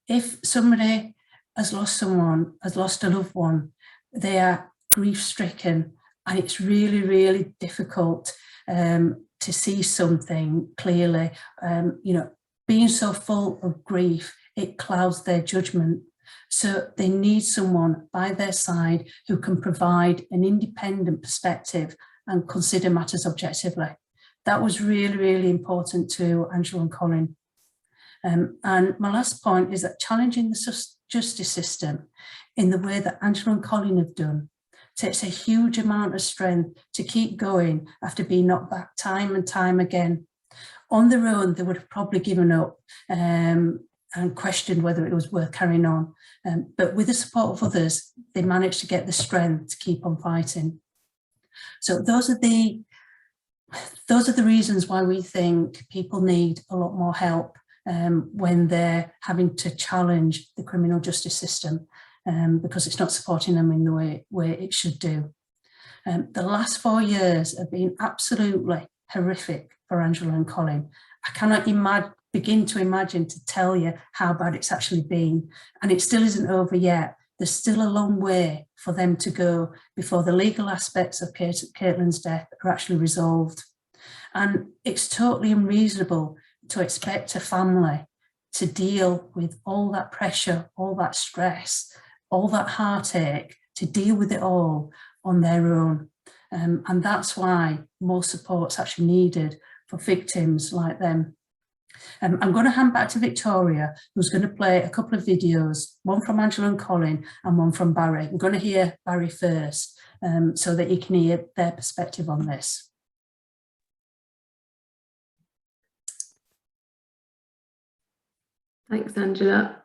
if somebody has lost someone, has lost a loved one, they are grief-stricken, and it's really, really difficult to see something clearly. Being so full of grief, it clouds their judgment. So they need someone by their side who can provide an independent perspective and consider matters objectively. That was really, really important to Angela and Colin. And my last point is that challenging the justice system in the way that Angela and Colin have done takes a huge amount of strength to keep going after being knocked back time and time again. On their own, they would have probably given up and questioned whether it was worth carrying on. But with the support of others, they managed to get the strength to keep on fighting. So those are the reasons why we think people need a lot more help when they're having to challenge the criminal justice system because it's not supporting them in the way it should do. The last 4 years have been absolutely horrific for Angela and Colin. I cannot begin to imagine to tell you how bad it's actually been, and it still isn't over yet. There's still a long way for them to go before the legal aspects of Caitlin's death are actually resolved. And it's totally unreasonable to expect a family to deal with all that pressure, all that stress, all that heartache, to deal with it all on their own. And that's why more support's actually needed for victims like them. I'm going to hand back to Victoria, who's going to play a couple of videos, one from Angela and Colin and one from Barry. I'm going to hear Barry first so that you can hear their perspective on this. Thanks, Angela.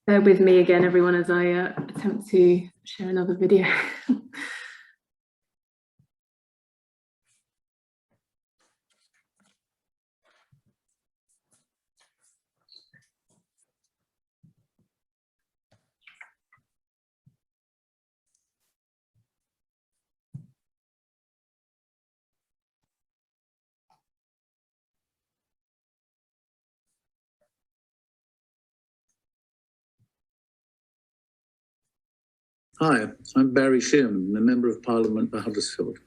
Bear with me again, everyone, as I attempt to share another video. Hi, I'm Barry Shearman, the Member of Parliament for Huddersfield.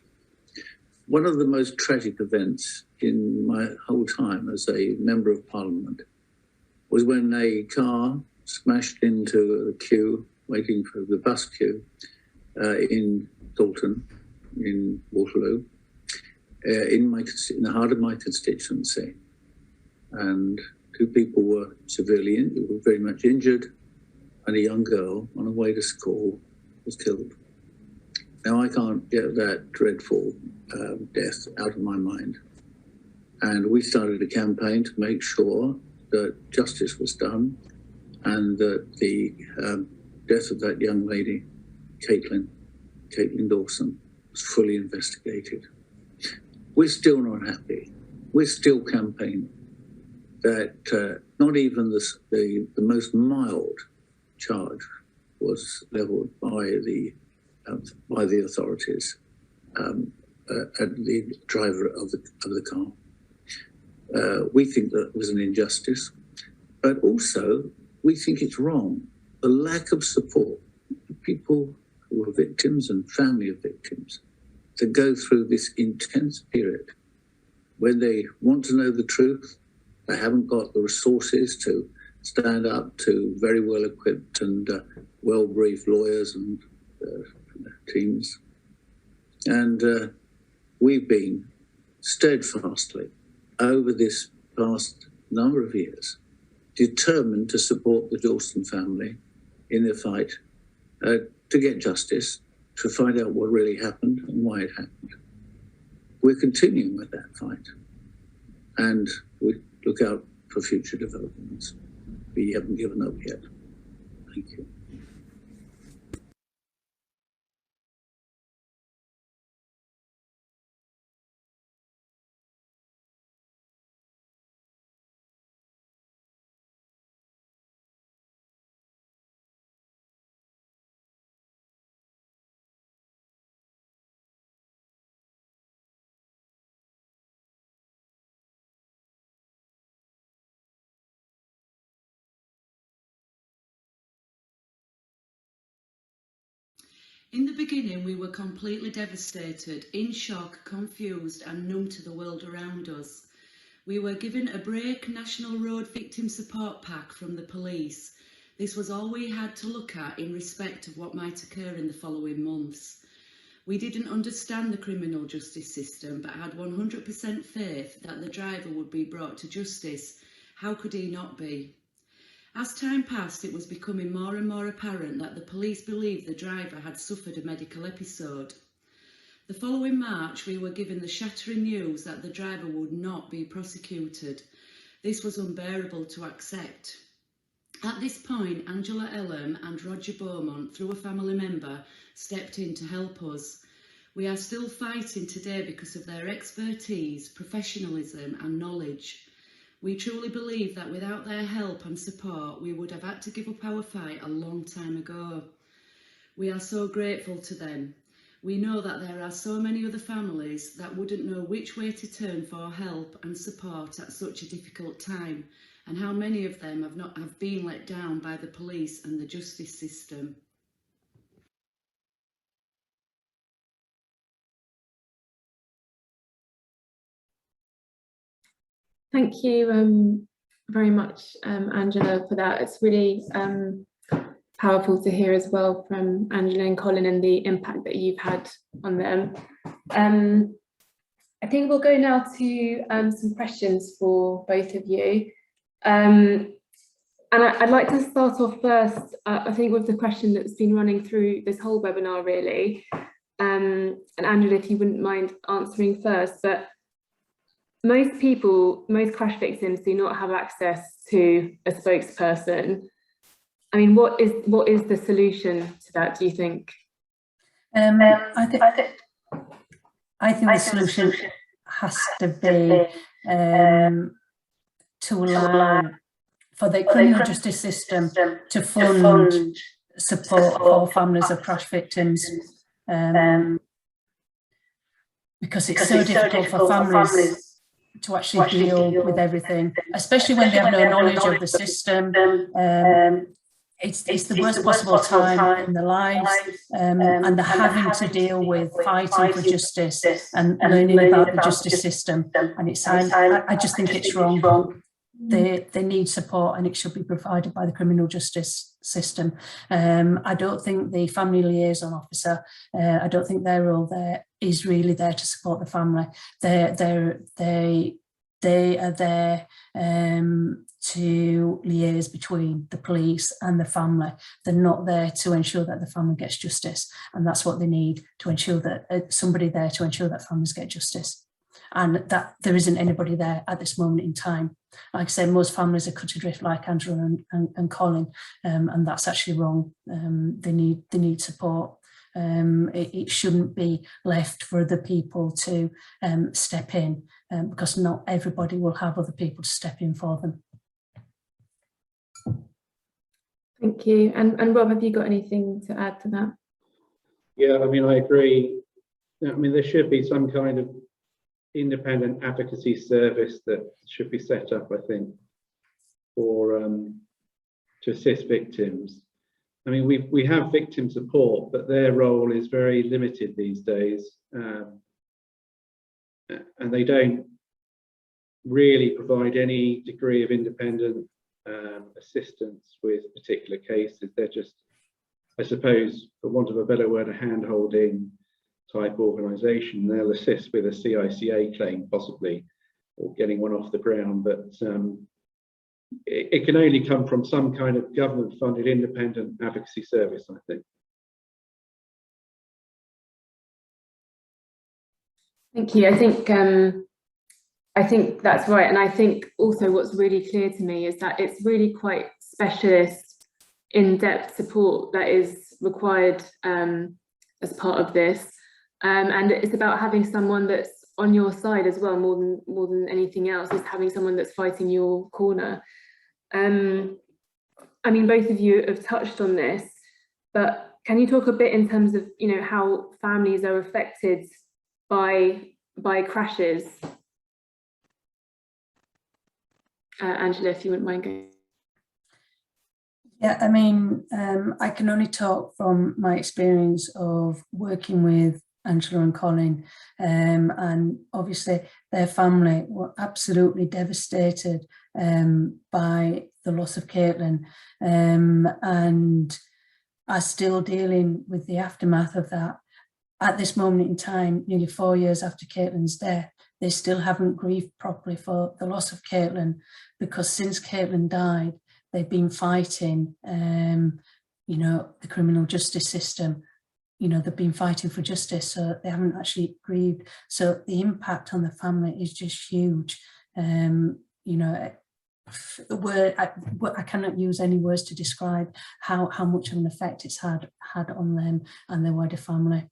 One of the most tragic events in my whole time as a Member of Parliament was when a car smashed into a queue, waiting for the bus queue in Dalton, in Waterloo, in the heart of my constituency. And 2 people were severely very much injured, and a young girl on her way to school was killed. Now, I can't get that dreadful death out of my mind. And we started a campaign to make sure that justice was done and that the death of that young lady, Caitlin Dawson, was fully investigated. We're still not happy. We're still campaigning that not even the most mild charge was levelled by the authorities at the driver of the car. We think that was an injustice, but also we think it's wrong. The lack of support for people who are victims and family of victims to go through this intense period when they want to know the truth, they haven't got the resources to stand up to very well-equipped and well-briefed lawyers and teams. And we've been steadfastly, over this past number of years, determined to support the Dawson family in their fight to get justice, to find out what really happened and why it happened. We're continuing with that fight, and we look out for future developments. We haven't given up yet. Thank you. In the beginning, we were completely devastated, in shock, confused and numb to the world around us. We were given a break National Road Victim Support Pack from the police. This was all we had to look at in respect of what might occur in the following months. We didn't understand the criminal justice system, but had 100% faith that the driver would be brought to justice. How could he not be? As time passed, it was becoming more and more apparent that the police believed the driver had suffered a medical episode. The following March, we were given the shattering news that the driver would not be prosecuted. This was unbearable to accept. At this point, Angela Ellum and Roger Beaumont, through a family member, stepped in to help us. We are still fighting today because of their expertise, professionalism and knowledge. We truly believe that without their help and support, we would have had to give up our fight a long time ago. We are so grateful to them. We know that there are so many other families that wouldn't know which way to turn for help and support at such a difficult time, and how many of them have been let down by the police and the justice system. Thank you very much, Angela, for that. It's really powerful to hear as well from Angela and Colin and the impact that you've had on them. I think we'll go now to some questions for both of you. And I'd like to start off first, I think, with the question that's been running through this whole webinar, really. And Angela, if you wouldn't mind answering first, but most crash victims do not have access to a spokesperson. I mean, what is the solution to that, do you think? I think the solution has to be to allow for the criminal justice system to fund support for families of crash victims, because it's so difficult for families to actually deal with everything, especially when they have no knowledge of the system. It's the worst possible time in their lives, and they're having to deal with fighting for justice and learning about the justice system. And I just think it's wrong. They need support, and it should be provided by the criminal justice system. I don't think the family liaison officer, I don't think their role there is really there to support the family. They are there to liaise between the police and the family. They're not there to ensure that the family gets justice, and that's what they need, to ensure that somebody there to ensure that families get justice, and that there isn't anybody there at this moment in time. Like I said, most families are cut adrift, like Angela and Colin, and that's actually wrong. They need support. It shouldn't be left for other people to step in, because not everybody will have other people to step in for them. Thank you. And Rob, have you got anything to add to that? Yeah, I mean, I agree. I mean, there should be some kind of independent advocacy service that should be set up, I think, for to assist victims. I mean, we have victim support, but their role is very limited these days, and they don't really provide any degree of independent assistance with particular cases. They're just, I suppose, for want of a better word, a hand-holding type organisation. They'll assist with a CICA claim, possibly, or getting one off the ground, but it can only come from some kind of government-funded independent advocacy service, I think. Thank you. I think that's right, and I think also what's really clear to me is that it's really quite specialist, in-depth support that is required as part of this, and it's about having someone that's on your side as well, more than anything else, is having someone that's fighting your corner. I mean, both of you have touched on this, but can you talk a bit in terms of, you know, how families are affected by crashes? Angela, if you wouldn't mind going. Yeah, I mean, I can only talk from my experience of working with Angela and Colin, and obviously their family were absolutely devastated by the loss of Caitlin, and are still dealing with the aftermath of that. At this moment in time, nearly 4 years after Caitlin's death, they still haven't grieved properly for the loss of Caitlin, because since Caitlin died, they've been fighting, you know, the criminal justice system. You know, they've been fighting for justice, so they haven't actually grieved. So the impact on the family is just huge. You know, I cannot use any words to describe how much of an effect it's had on them and their wider family.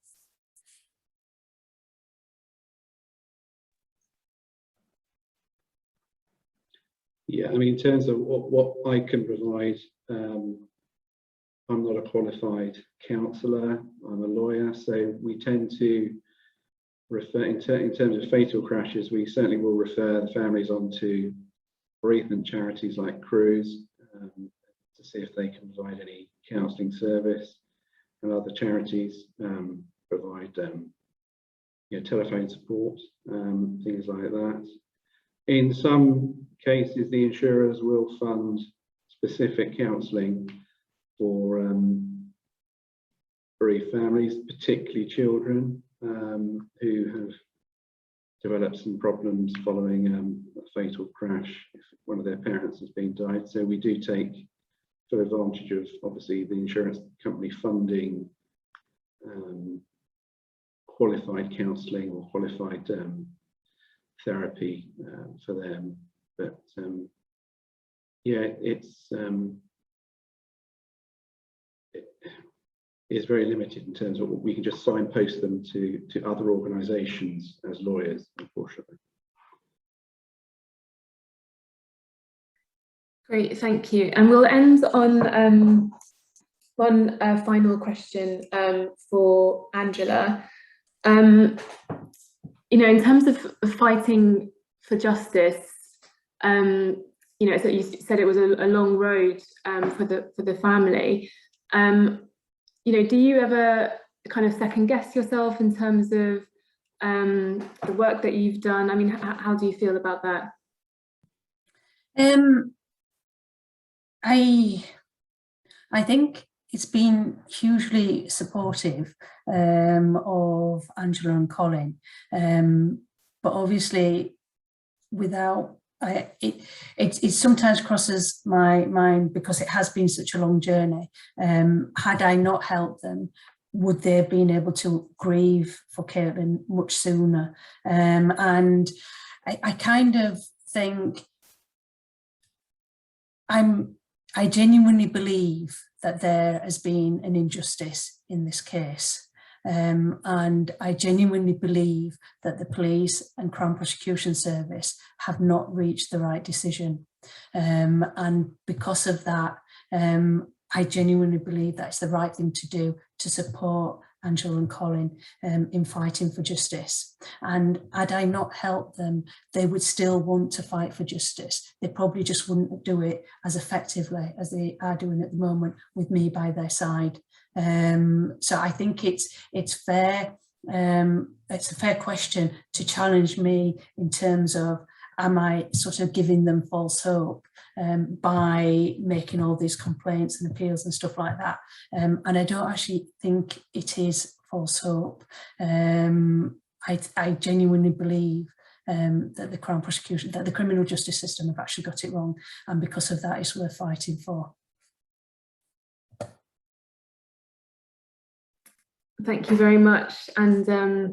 Yeah, I mean, in terms of what I can provide, I'm not a qualified counsellor, I'm a lawyer, so we tend to refer, in terms of fatal crashes, we certainly will refer the families on to bereavement charities like Cruise to see if they can provide any counselling service, and other charities provide telephone support, things like that. In some cases, the insurers will fund specific counselling for bereaved families, particularly children who have developed some problems following a fatal crash if one of their parents has been died. So we do take full advantage of, obviously, the insurance company funding qualified counselling or qualified therapy for them. But yeah, it's very limited in terms of what we can just signpost them to other organisations as lawyers, unfortunately. Great, thank you. And we'll end on one final question for Angela. In terms of fighting for justice, so you said it was a long road for the family. Do you ever kind of second guess yourself in terms of the work that you've done? I mean, how do you feel about that? I think it's been hugely supportive of Angela and Colin, but obviously it sometimes crosses my mind, because it has been such a long journey. Had I not helped them, would they have been able to grieve for Caitlin much sooner? And I kind of think I genuinely believe that there has been an injustice in this case. And I genuinely believe that the police and Crown Prosecution Service have not reached the right decision. And because of that, I genuinely believe that it's the right thing to do to support Angela and Colin in fighting for justice. And had I not helped them, they would still want to fight for justice. They probably just wouldn't do it as effectively as they are doing at the moment with me by their side. So I think it's fair. It's a fair question to challenge me in terms of, am I sort of giving them false hope by making all these complaints and appeals and stuff like that? And I don't actually think it is false hope. I genuinely believe that the Crown Prosecution, that the criminal justice system have actually got it wrong, and because of that, it's worth fighting for. Thank you very much, and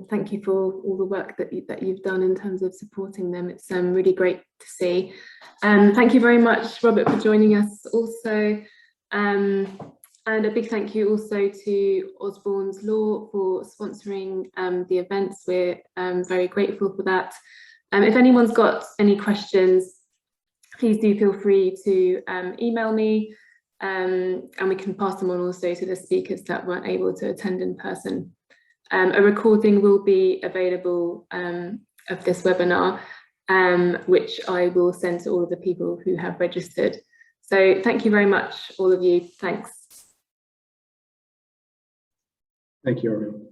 thank you for all the work that you've done in terms of supporting them. It's really great to see. Thank you very much, Robert, for joining us also. And a big thank you also to Osborne's Law for sponsoring the events. We're very grateful for that. If anyone's got any questions, please do feel free to email me. And we can pass them on also to the speakers that weren't able to attend in person. A recording will be available of this webinar, which I will send to all of the people who have registered. So thank you very much, all of you. Thanks. Thank you, everyone.